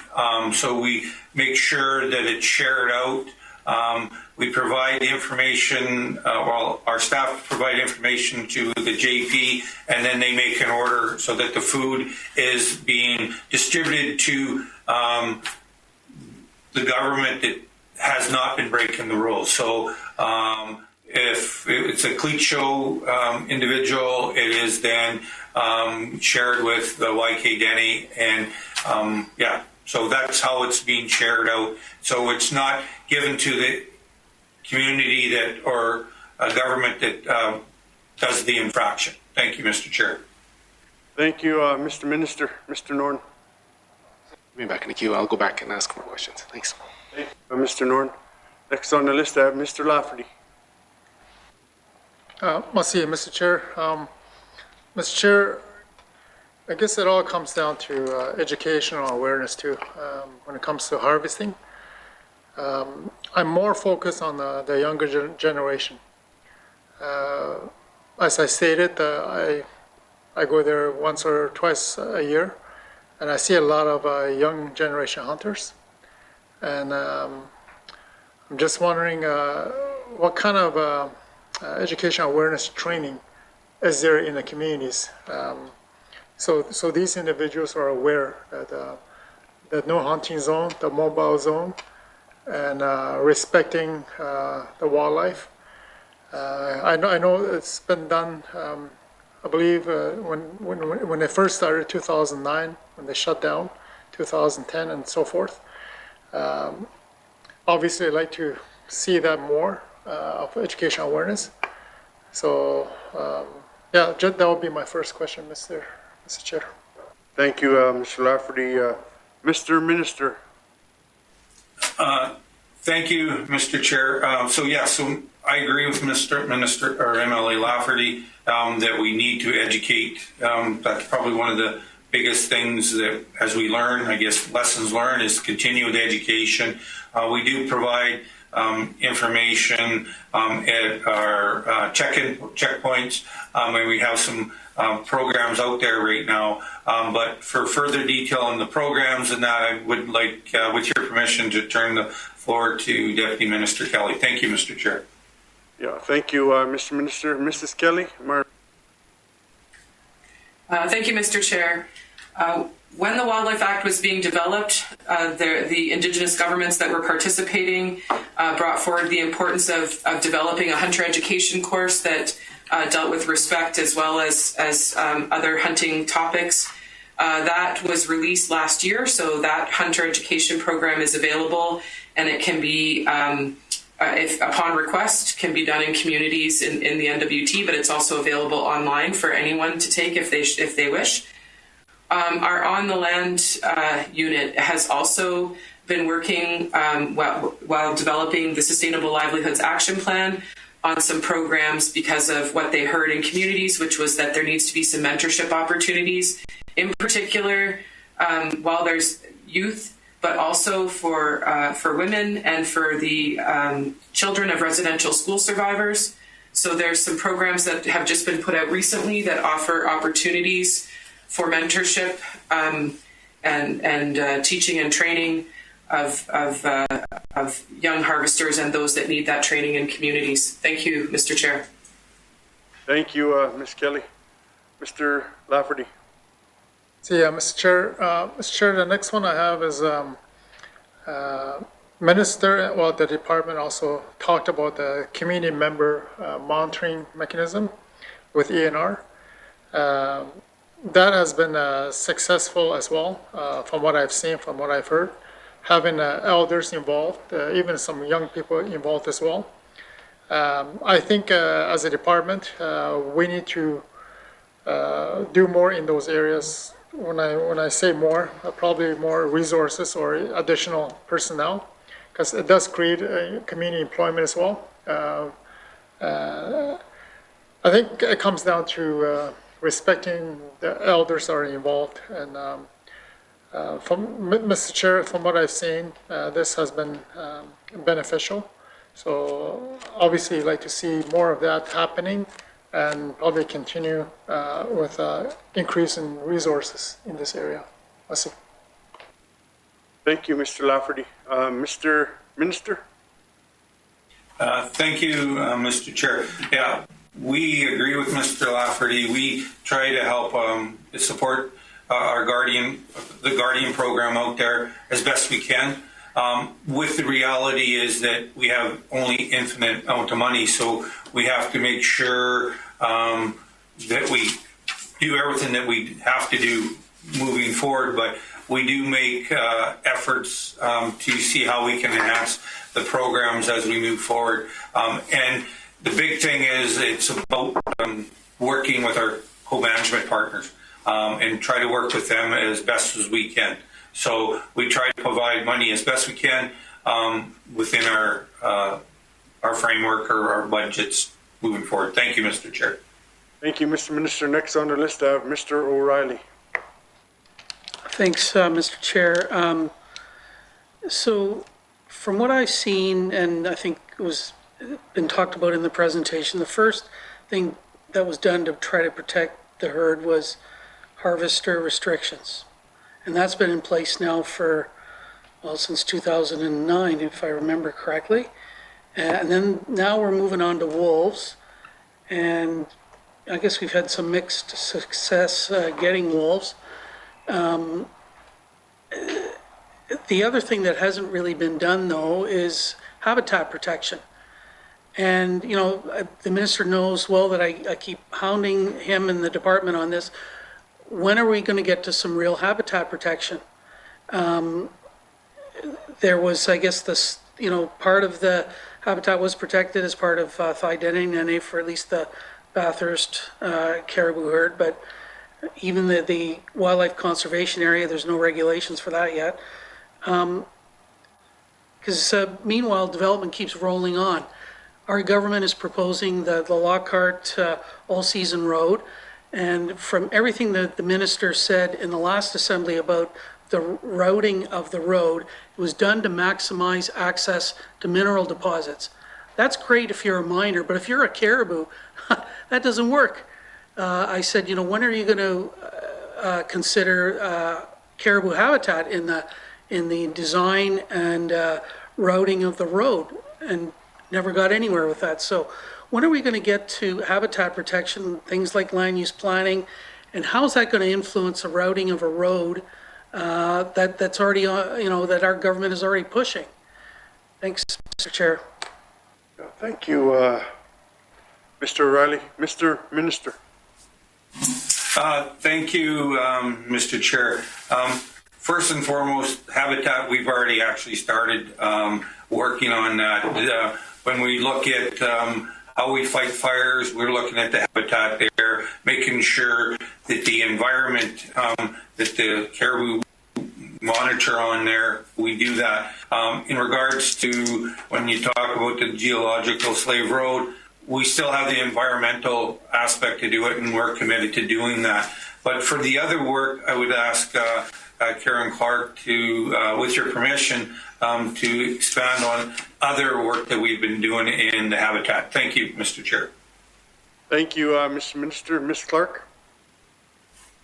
H: So we make sure that it's shared out. We provide information, our staff provide information to the JP, and then they make an order so that the food is being distributed to the government that has not been breaking the rules. So if it's a cleat show individual, it is then shared with the YK Denny, and so that's how it's being shared out. So it's not given to the community or a government that does the infraction. Thank you, Mr. Chair.
A: Thank you, Mr. Minister. Mr. Norton.
D: Me back in the queue. I'll go back and ask more questions. Thanks.
A: Thank you, Mr. Norton. Next on the list, I have Mr. Lafferty.
B: Mr. Chair. Mr. Chair, I guess it all comes down to educational awareness too. When it comes to harvesting, I'm more focused on the younger generation. As I stated, I go there once or twice a year, and I see a lot of young generation hunters. And I'm just wondering what kind of educational awareness training is there in the communities, so these individuals are aware that no hunting zone, the mobile zone, and respecting the wildlife. I know it's been done. I believe when they first started, 2009, when they shut down, 2010, and so forth. Obviously, I'd like to see that more of educational awareness. So, that would be my first question, Mr. Chair.
A: Thank you, Mr. Lafferty. Mr. Minister.
H: Thank you, Mr. Chair. So I agree with Mr. Minister or MLA Lafferty that we need to educate. That's probably one of the biggest things that, as we learn, I guess lessons learned is continued education. We do provide information at our checkpoints, and we have some programs out there right now. But for further detail on the programs and that, I would like, with your permission, to turn the floor to Deputy Minister Kelly. Thank you, Mr. Chair.
A: Yeah, thank you, Mr. Minister. Mrs. Kelly?
I: Thank you, Mr. Chair. When the Wildlife Act was being developed, the Indigenous governments that were participating brought forward the importance of developing a hunter education course that dealt with respect as well as other hunting topics. That was released last year, so that hunter education program is available, and it can be, if upon request, can be done in communities in the NWT, but it's also available online for anyone to take if they wish. Our On the Land unit has also been working while developing the Sustainable Livelihoods Action Plan on some programs because of what they heard in communities, which was that there needs to be some mentorship opportunities, in particular while there's youth, but also for women and for the children of residential school survivors. So there's some programs that have just been put out recently that offer opportunities for mentorship and teaching and training of young harvesters and those that need that training in communities. Thank you, Mr. Chair.
A: Thank you, Ms. Kelly. Mr. Lafferty?
B: So yeah, Mr. Chair, the next one I have is Minister, well, the department also talked about the community member monitoring mechanism with ENR. That has been successful as well, from what I've seen, from what I've heard, having elders involved, even some young people involved as well. I think as a department, we need to do more in those areas. When I say more, probably more resources or additional personnel, because it does create community employment as well. I think it comes down to respecting the elders are involved, and from Mr. Chair, from what I've seen, this has been beneficial. So obviously, I'd like to see more of that happening, and probably continue with increase in resources in this area. That's it.
A: Thank you, Mr. Lafferty. Mr. Minister?
H: Thank you, Mr. Chair. Yeah, we agree with Mr. Lafferty. We try to help support our the Guardian program out there as best we can. With the reality is that we have only infinite amount of money, so we have to make sure that we do everything that we have to do moving forward. But we do make efforts to see how we can enhance the programs as we move forward. And the big thing is it's about working with our co-management partners and try to work with them as best as we can. So we try to provide money as best we can within our framework or our budgets moving forward. Thank you, Mr. Chair.
A: Thank you, Mr. Minister. Next on the list, I have Mr. O'Reilly.
K: Thanks, Mr. Chair. So from what I've seen, and I think it was been talked about in the presentation, the first thing that was done to try to protect the herd was harvester restrictions. And that's been in place now for, well, since 2009, if I remember correctly. And then now we're moving on to wolves. And I guess we've had some mixed success getting wolves. The other thing that hasn't really been done, though, is habitat protection. And, you know, the minister knows well that I keep hounding him and the department on this. When are we going to get to some real habitat protection? There was, I guess, this, you know, part of the habitat was protected as part of Thai for at least the Bathurst caribou herd, but even the wildlife conservation area, there's no regulations for that yet. Because meanwhile, development keeps rolling on. our government is proposing the Lockhart all-season road. And from everything that the minister said in the last assembly about the routing of the road, it was done to maximize access to mineral deposits. That's great if you're a miner, but if you're a Caribou, that doesn't work. I said, you know, when are you going to consider caribou habitat in the design and routing of the road? And never got anywhere with that. So when are we going to get to habitat protection, things like land use planning, and how is that going to influence the routing of a road that's already, that our government is already pushing? Thanks, Mr. Chair.
A: Thank you, Mr. O'Reilly. Mr. Minister.
H: Thank you, Mr. Chair. First and foremost, habitat, we've already actually started working on that. When we look at how we fight fires, we're looking at the habitat there, making sure that the environment that the caribou monitor on there, we do that. In regards to when you talk about the geological slave road, we still have the environmental aspect to do it, and we're committed to doing that. But for the other work, I would ask Karen Clark to, with your permission, to expand on other work that we've been doing in the habitat. Thank you, Mr. Chair.
A: Thank you, Mr. Minister. Ms. Clark.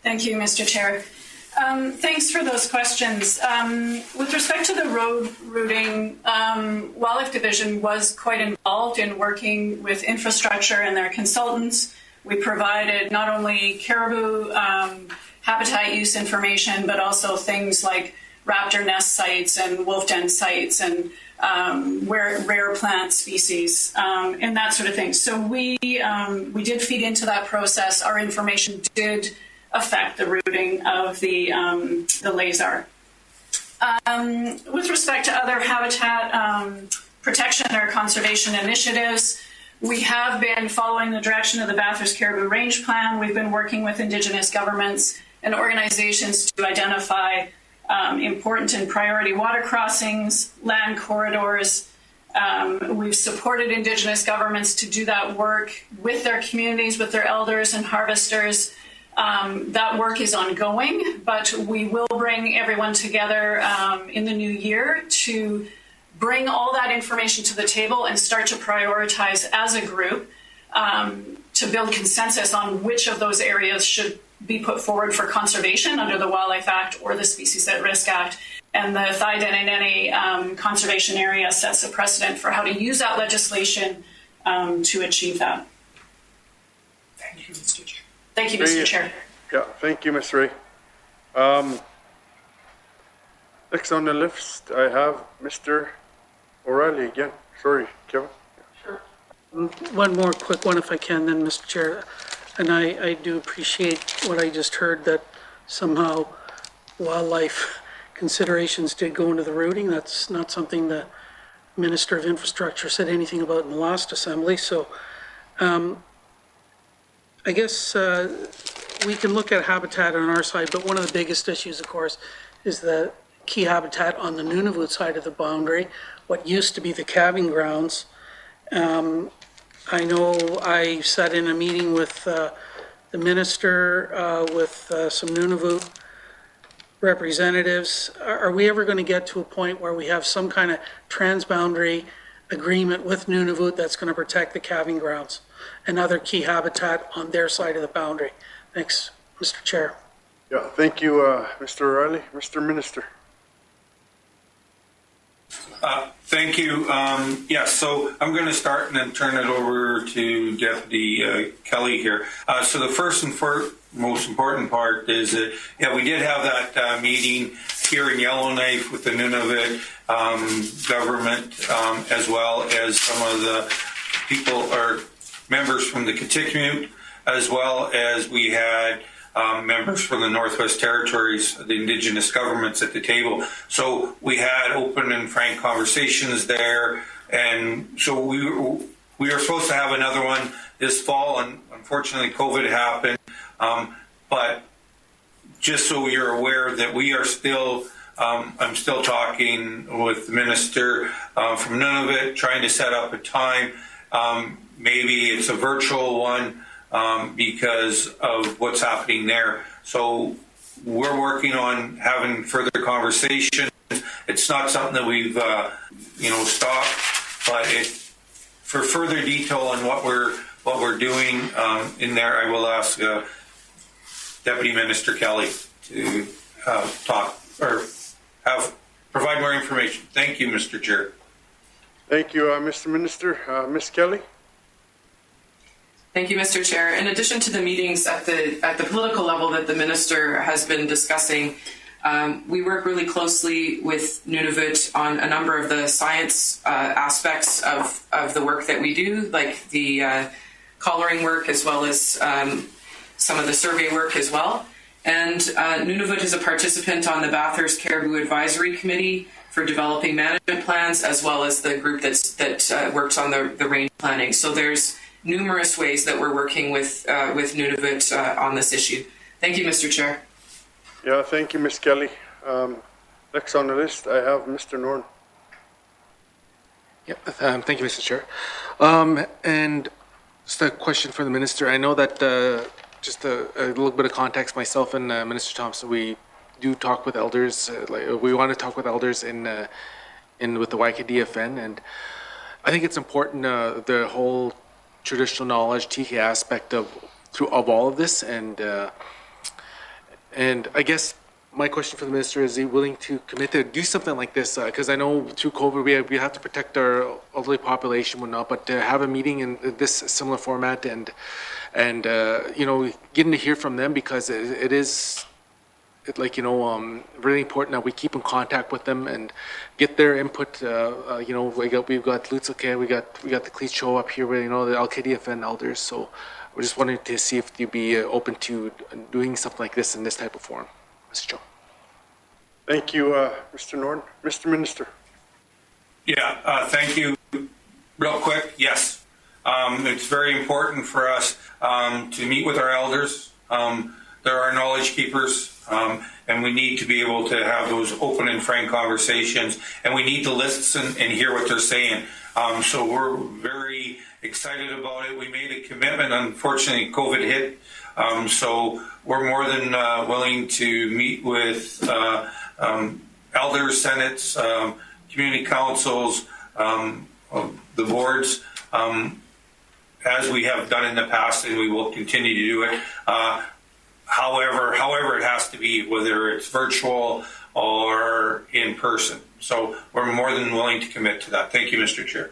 L: Thank you, Mr. Chair. Thanks for those questions. With respect to the road routing, Wildlife Division was quite involved in working with infrastructure and their consultants. We provided not only caribou habitat use information, but also things like raptor nest sites and wolf den sites and rare plant species and that sort of thing. So we did feed into that process. Our information did affect the routing of the LASAR. With respect to other habitat protection or conservation initiatives, we have been following the direction of the Bathurst Caribou Range Plan. We've been working with Indigenous governments and organizations to identify important and priority water crossings, land corridors. We've supported Indigenous governments to do that work with their communities, with their elders and harvesters. That work is ongoing, but we will bring everyone together in the new year to bring all that information to the table and start to prioritize as a group to build consensus on which of those areas should be put forward for conservation under the Wildlife Act or the Species at Risk Act. And the Thai-Dene conservation area sets a precedent for how to use that legislation to achieve that.
H: Thank you, Mr. Chair.
L: Thank you, Mr. Chair.
A: Yeah, thank you, Ms. Ray. Next on the list, I have Mr. O'Reilly again. Sorry, Kevin.
K: Sure. One more quick one if I can then, Mr. Chair. And I do appreciate what I just heard, that somehow wildlife considerations did go into the routing. That's not something the Minister of Infrastructure said anything about in the last assembly. So I guess we can look at habitat on our side, but one of the biggest issues, of course, is the key habitat on the Nunavut side of the boundary, what used to be the calving grounds. I know I sat in a meeting with the minister, with some Nunavut representatives. Are we ever going to get to a point where we have some kind of transboundary agreement with Nunavut that's going to protect the calving grounds and other key habitat on their side of the boundary? Thanks, Mr. Chair.
A: Yeah, thank you, Mr. O'Reilly. Mr. Minister.
H: Thank you. Yes, so I'm going to start and then turn it over to Deputy Kelly here. So the first and most important part is that, we did have that meeting here in Yellowknife with the Nunavut government, as well as some of the people or members from the Kitikmeot, as well as we had members from the Northwest Territories, the Indigenous governments at the table. So we had open and frank conversations there. And so we were supposed to have another one this fall, and unfortunately COVID happened. But just so you're aware that we are still, I'm still talking with the minister from Nunavut, trying to set up a time maybe it's a virtual one because of what's happening there. So we're working on having further conversations. It's not something that we've stopped, but for further detail on what we're doing in there, I will ask Deputy Minister Kelly to talk or provide more information. Thank you, Mr. Chair.
A: Thank you, Mr. Minister. Ms. Kelly?
I: Thank you, Mr. Chair. In addition to the meetings at the political level that the minister has been discussing, we work really closely with Nunavut on a number of the science aspects of the work that we do, like the collaring work as well as some of the survey work as well. And Nunavut is a participant on the Bathurst Caribou Advisory Committee for developing management plans, as well as the group that works on the range planning. So there's numerous ways that we're working with Nunavut on this issue. Thank you, Mr. Chair.
A: Yeah, thank you, Ms. Kelly. Next on the list, I have Mr. Norton.
D: Yep, thank you, Mr. Chair. And just a question for the minister. I know that just a little bit of context, myself and Minister Thompson, we do talk with elders. We want to talk with elders with the YKDFN, and I think it's important the whole traditional knowledge TK aspect of all of this, and I guess my question for the minister is he willing to commit to do something like this? Because I know through COVID we have to protect our elderly population and whatnot, but to have a meeting in this similar format and getting to hear from them, because it is really important that we keep in contact with them and get their input. We've got Lutz, we got the Cleat up here with the LKDFN elders. So we're just wanting to see if you'd be open to doing something like this in this type of forum, Mr. Joe.
A: Thank you, Mr. Norton. Mr. Minister.
H: Yeah, thank you. Real quick, yes. It's very important for us to meet with our elders. They're our knowledge keepers. And we need to be able to have those open and frank conversations, and we need to listen and hear what they're saying. So we're very excited about it. We made a commitment. Unfortunately, COVID hit. So we're more than willing to meet with elders, senates, community councils, the boards, as we have done in the past, and we will continue to do it. However it has to be, whether it's virtual or in person. So we're more than willing to commit to that. Thank you, Mr. Chair.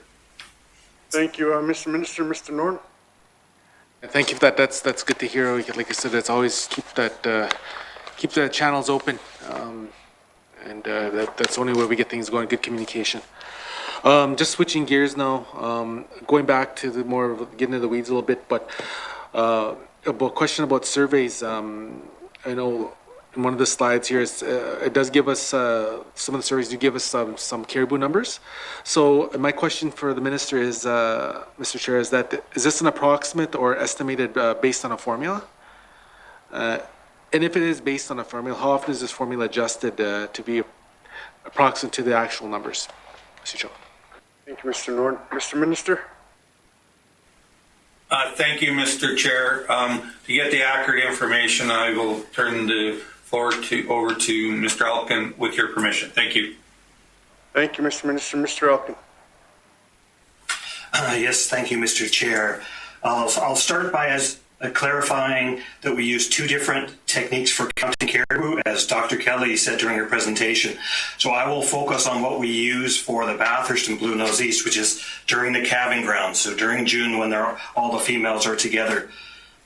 A: Thank you, Mr. Minister. Mr. Norton.
D: Thank you for that. That's good to hear. Like I said, it's always keep the channels open, that's the only way we get things going. Good communication. Just switching gears now, going back to getting into the weeds a little bit, but. About question about surveys. I know in one of the slides here, it does give us some of the surveys do give us some caribou numbers. So my question for the minister is, Mr. Chair, is this an approximate or estimated based on a formula? And if it is based on a formula, how often is this formula adjusted to be approximate to the actual numbers, Mr. Chair?
A: Thank you, Mr. Norton. Mr. Minister.
H: Thank you, Mr. Chair. To get the accurate information, I will turn the floor over to Mr. Elkin with your permission. Thank you.
A: Thank you, Mr. Minister. Mr. Elkin.
J: Yes, thank you, Mr. Chair. I'll start by clarifying that we use two different techniques for counting caribou, as Dr. Kelly said during her presentation. So I will focus on what we use for the Bathurst and Blue Nose East, which is during the calving grounds, so during June when all the females are together.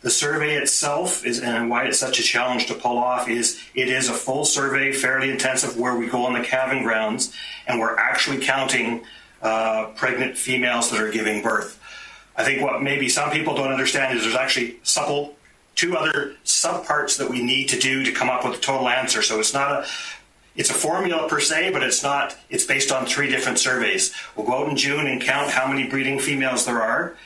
J: The survey itself and why it's such a challenge to pull off is it is a full survey, fairly intensive, where we go on the calving grounds and we're actually counting pregnant females that are giving birth. I think what maybe some people don't understand is there's actually two other subparts that we need to do to come up with a total answer. So it's a formula per se, but it's based on three different surveys. We'll go out in June and count how many breeding females there are.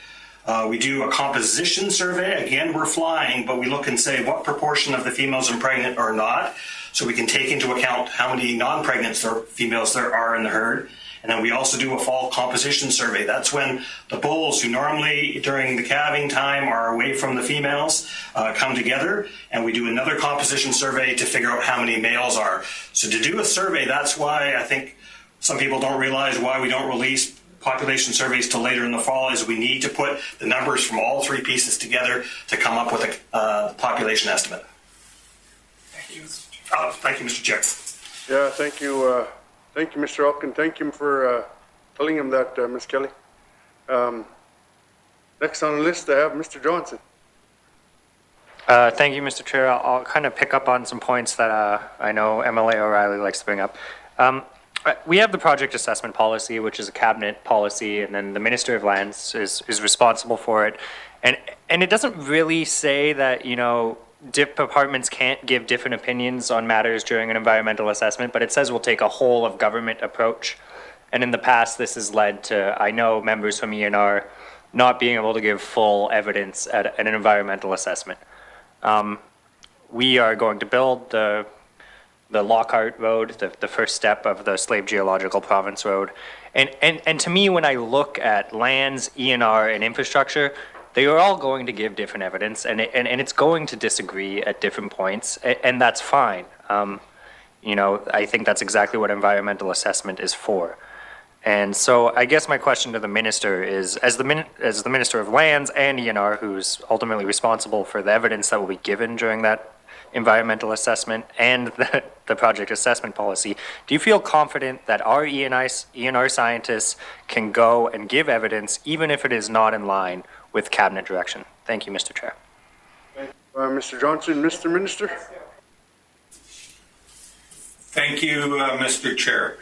J: We do a composition survey. Again, we're flying, but we look and say what proportion of the females are pregnant or not. So we can take into account how many non-pregnant females there are in the herd. And then we also do a fall composition survey. That's when the bulls, who normally during the calving time are away from the females, come together, and we do another composition survey to figure out how many males are. So to do a survey, that's why I think some people don't realize why we don't release population surveys till later in the fall, is we need to put the numbers from all three pieces together to come up with a population estimate. Thank you. Thank you, Mr. Chair.
A: Yeah, thank you. Thank you, Mr. Elkin. Thank you for telling him that, Ms. Kelly. Next on the list, I have Mr. Johnson.
E: Thank you, Mr. Chair. I'll kind of pick up on some points that I know MLA O'Reilly likes to bring up. We have the project assessment policy, which is a cabinet policy, and then the Minister of Lands is responsible for it. And it doesn't really say that, you know, departments can't give different opinions on matters during an environmental assessment, but it says we'll take a whole of government approach. And in the past, this has led to, I know, members from ENR not being able to give full evidence at an environmental assessment. We are going to build the Lockhart Road, the first step of the Slave Geological Province Road. And to me, when I look at lands, ENR, and infrastructure, they are all going to give different evidence, and it's going to disagree at different points, and that's fine. You know, I think that's exactly what environmental assessment is for. And so I guess my question to the minister is, as the Minister of Lands and ENR, who's ultimately responsible for the evidence that will be given during that environmental assessment and the project assessment policy, do you feel confident that our ENR scientists can go and give evidence even if it is not in line with cabinet direction? Thank you, Mr. Chair.
A: Mr. Johnson, Mr. Minister.
H: Thank you, Mr. Chair.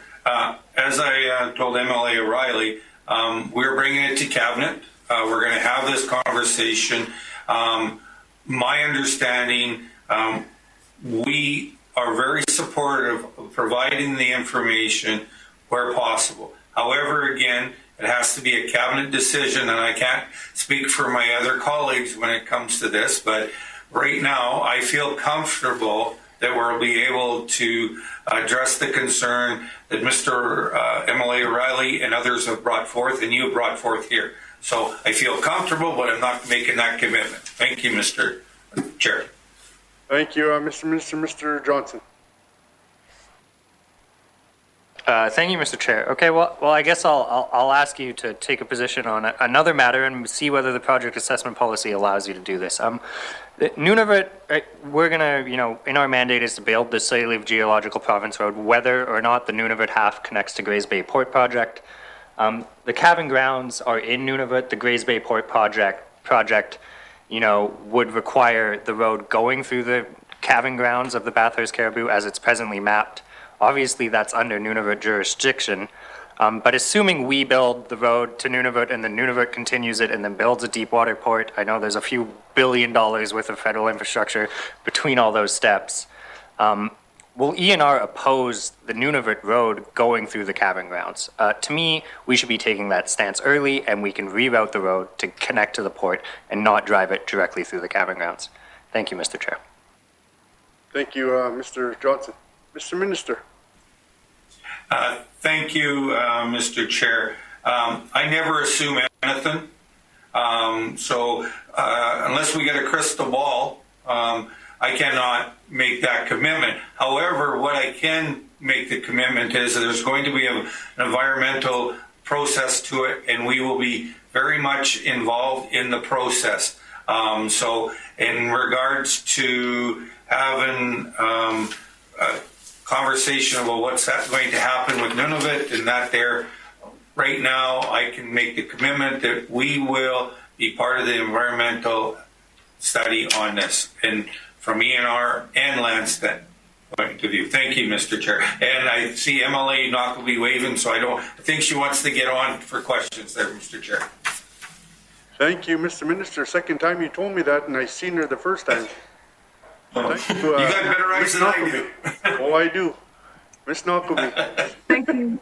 H: As I told MLA O'Reilly, we're bringing it to cabinet. We're going to have this conversation. My understanding, we are very supportive of providing the information where possible. However, again, it has to be a cabinet decision, and I can't speak for my other colleagues when it comes to this, but right now I feel comfortable that we'll be able to address the concern that Mr. MLA O'Reilly and others have brought forth, and you have brought forth here. So I feel comfortable, but I'm not making that commitment. Thank you, Mr. Chair.
A: Thank you, Mr. Minister. Mr. Johnson.
E: Thank you, Mr. Chair. Okay, well, I guess I'll ask you to take a position on another matter and see whether the project assessment policy allows you to do this. Nunavut, we're gonna, you know, in our mandate is to build the Slave Geological Province Road, whether or not the Nunavut half connects to Grays Bay Port Project. The calving grounds are in Nunavut. The Grays Bay Port project, you know, would require the road going through the calving grounds of the Bathurst Caribou as it's presently mapped. Obviously, that's under Nunavut jurisdiction, but assuming we build the road to Nunavut and then Nunavut continues it and then builds a deep water port, I know there's a few $1 billion worth of federal infrastructure between all those steps. Will ENR oppose the Nunavut road going through the calving grounds? To me, we should be taking that stance early, and we can reroute the road to connect to the port and not drive it directly through the calving grounds. Thank you, Mr. Chair.
A: Thank you, Mr. Johnson. Mr. Minister.
H: Thank you, Mr. Chair. I never assume anything. So unless we get a crystal ball, I cannot make that commitment. However, what I can make the commitment is that there's going to be an environmental process to it, and we will be very much involved in the process. So in regards to having a conversation about what's going to happen with Nunavut and that there, right now I can make the commitment that we will be part of the environmental study on this, and from ENR and Lanston point of view. Thank you, Mr. Chair. And I see MLA not will be waving, so I think she wants to get on for questions there, Mr. Chair.
A: Thank you, Mr. Minister. Second time you told me that, and I seen her the first time. Thank you.
H: You got better eyes than I do.
A: Oh, I do. Ms. Knockleby.
F: Thank you.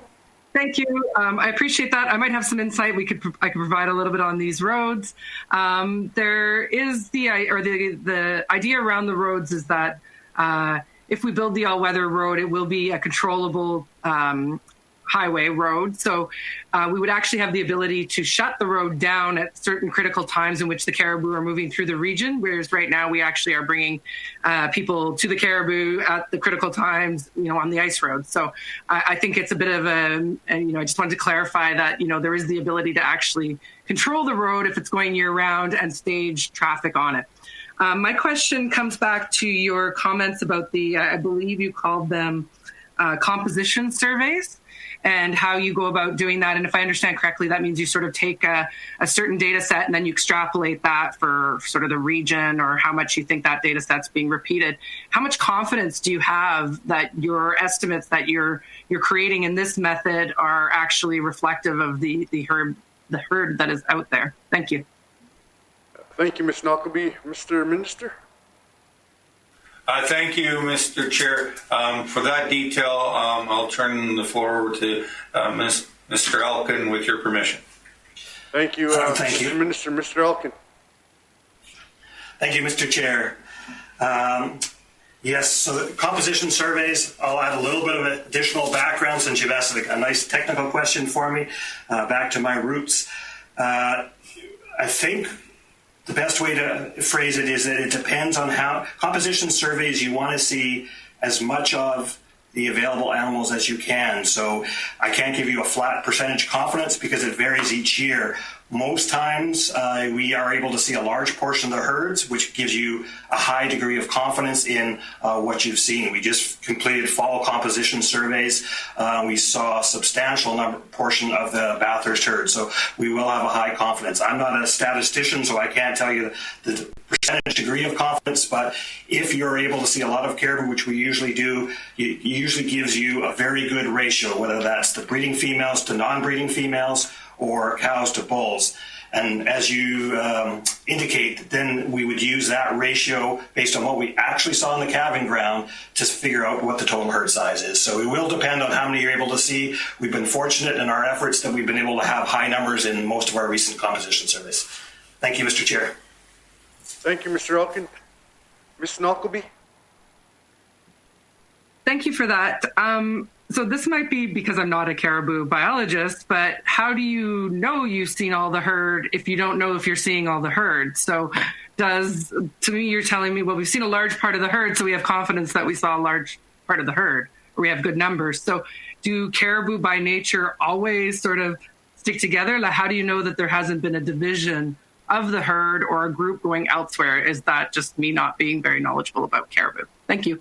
F: Thank you. I appreciate that. I might have some insight. I could provide a little bit on these roads. There is the idea around the roads is that if we build the all-weather road, it will be a controllable highway road. So we would actually have the ability to shut the road down at certain critical times in which the caribou are moving through the region. Whereas right now we actually are bringing people to the caribou at the critical times, on the ice road. So I think it's a bit of I just wanted to clarify that, there is the ability to actually control the road if it's going year round and stage traffic on it. My question comes back to your comments about the, I believe you called them composition surveys, and how you go about doing that. And if I understand correctly, that means you sort of take a certain data set and then you extrapolate that for sort of the region or how much you think that data set's being repeated. How much confidence do you have that your estimates that you're creating in this method are actually reflective of the herd that is out there? Thank you.
A: Thank you, Ms. Knockleby. Mr. Minister?
H: Thank you, Mr. Chair. For that detail, I'll turn the floor over to Mr. Elkin with your permission.
A: Thank you,
J: thank you.
A: Mr. Minister. Mr. Elkin.
J: Thank you, Mr. Chair. Yes, so the composition surveys, I'll add a little bit of additional background since you've asked a nice technical question for me. Back to my roots. I think the best way to phrase it is that it depends on how composition surveys you want to see as much of the available animals as you can. So I can't give you a flat percentage confidence because it varies each year. Most times we are able to see a large portion of the herds, which gives you a high degree of confidence in what you've seen. We just completed fall composition surveys. We saw a substantial portion of the Bathurst herd, so we will have a high confidence. I'm not a statistician, so I can't tell you the percentage degree of confidence, but if you're able to see a lot of caribou, which we usually do, it usually gives you a very good ratio, whether that's the breeding females to non-breeding females or cows to bulls. And as you indicate, then we would use that ratio based on what we actually saw in the calving ground to figure out what the total herd size is. So it will depend on how many you're able to see. We've been fortunate in our efforts that we've been able to have high numbers in most of our recent composition surveys. Thank you, Mr. Chair.
A: Thank you, Mr. Elkin. Ms. Knockleby?
F: Thank you for that. So this might be because I'm not a caribou biologist, but how do you know you've seen all the herd if you don't know if you're seeing all the herd? So to me, you're telling me, well, we've seen a large part of the herd, so we have confidence that we saw a large part of the herd, or we have good numbers. So do caribou by nature always sort of stick together? Like, how do you know that there hasn't been a division of the herd or a group going elsewhere? Is that just me not being very knowledgeable about caribou? Thank you.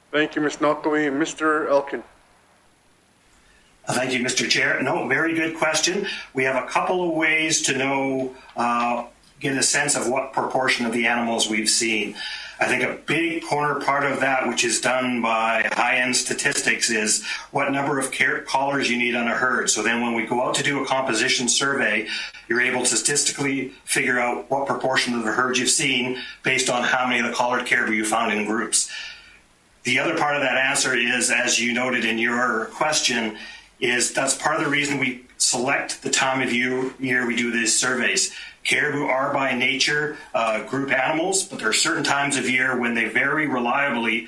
A: Thank you, Ms. Knockleby. Mr. Elkin.
J: Thank you, Mr. Chair. No, very good question. We have a couple of ways to know, get a sense of what proportion of the animals we've seen. I think a big corner part of that, which is done by high-end statistics, is what number of collars you need on a herd. So then when we go out to do a composition survey, you're able to statistically figure out what proportion of the herd you've seen based on how many of the collared caribou you found in groups. The other part of that answer is, as you noted in your question, is that's part of the reason we select the time of year we do these surveys. Caribou are by nature group animals, but there are certain times of year when they very reliably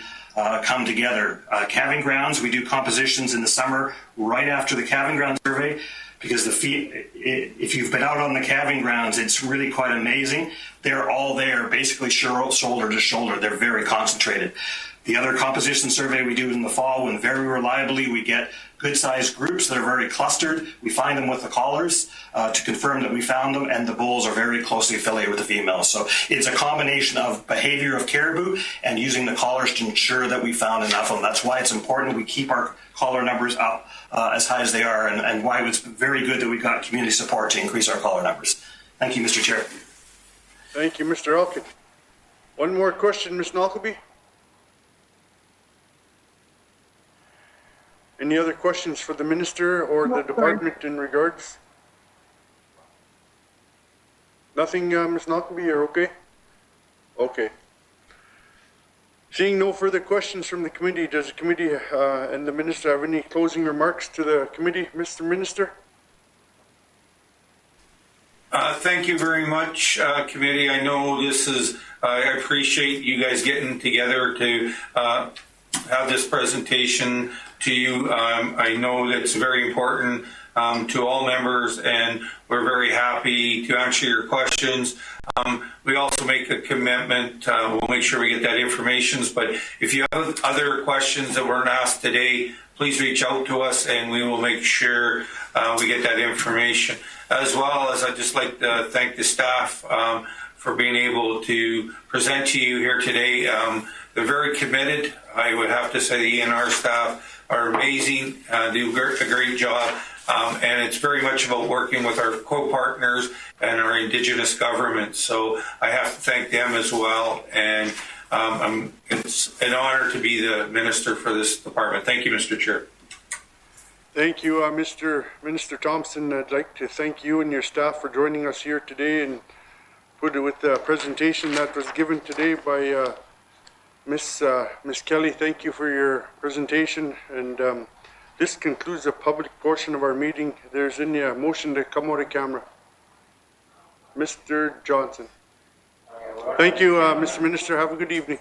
J: come together. Calving grounds, we do compositions in the summer right after the calving ground survey, because if you've been out on the calving grounds, it's really quite amazing. They're all there, basically shoulder to shoulder. They're very concentrated. The other composition survey we do in the fall, when very reliably we get good-sized groups that are very clustered. We find them with the collars to confirm that we found them, and the bulls are very closely affiliated with the females. So it's a combination of behavior of caribou and using the collars to ensure that we found enough of them. That's why it's important we keep our collar numbers up as high as they are, and why it's very good that we got community support to increase our collar numbers. Thank you, Mr. Chair.
A: Thank you, Mr. Elkin. One more question, Ms. Knockleby. Any other questions for the minister or the department in regards? Nothing, Ms. Knockleby, you're okay? Okay. Seeing no further questions from the committee, does the committee and the minister have any closing remarks to the committee, Mr. Minister?
H: Thank you very much, committee. I know this is, I appreciate you guys getting together to have this presentation to you. I know that it's very important to all members, and we're very happy to answer your questions. We also make a commitment. We'll make sure we get that information. But if you have other questions that weren't asked today, please reach out to us, and we will make sure we get that information. As well as I'd just like to thank the staff for being able to present to you here today. They're very committed. I would have to say the ENR staff are amazing, do a great job. And it's very much about working with our co-partners and our Indigenous government. So I have to thank them as well. And it's an honor to be the minister for this department. Thank you, Mr. Chair.
A: Thank you, Mr. Minister Thompson. I'd like to thank you and your staff for joining us here today and put it with the presentation that was given today by Miss Kelly. Thank you for your presentation. And this concludes the public portion of our meeting. There's any motion to come out of camera. Mr. Johnson. Thank you, Mr. Minister. Have a good evening.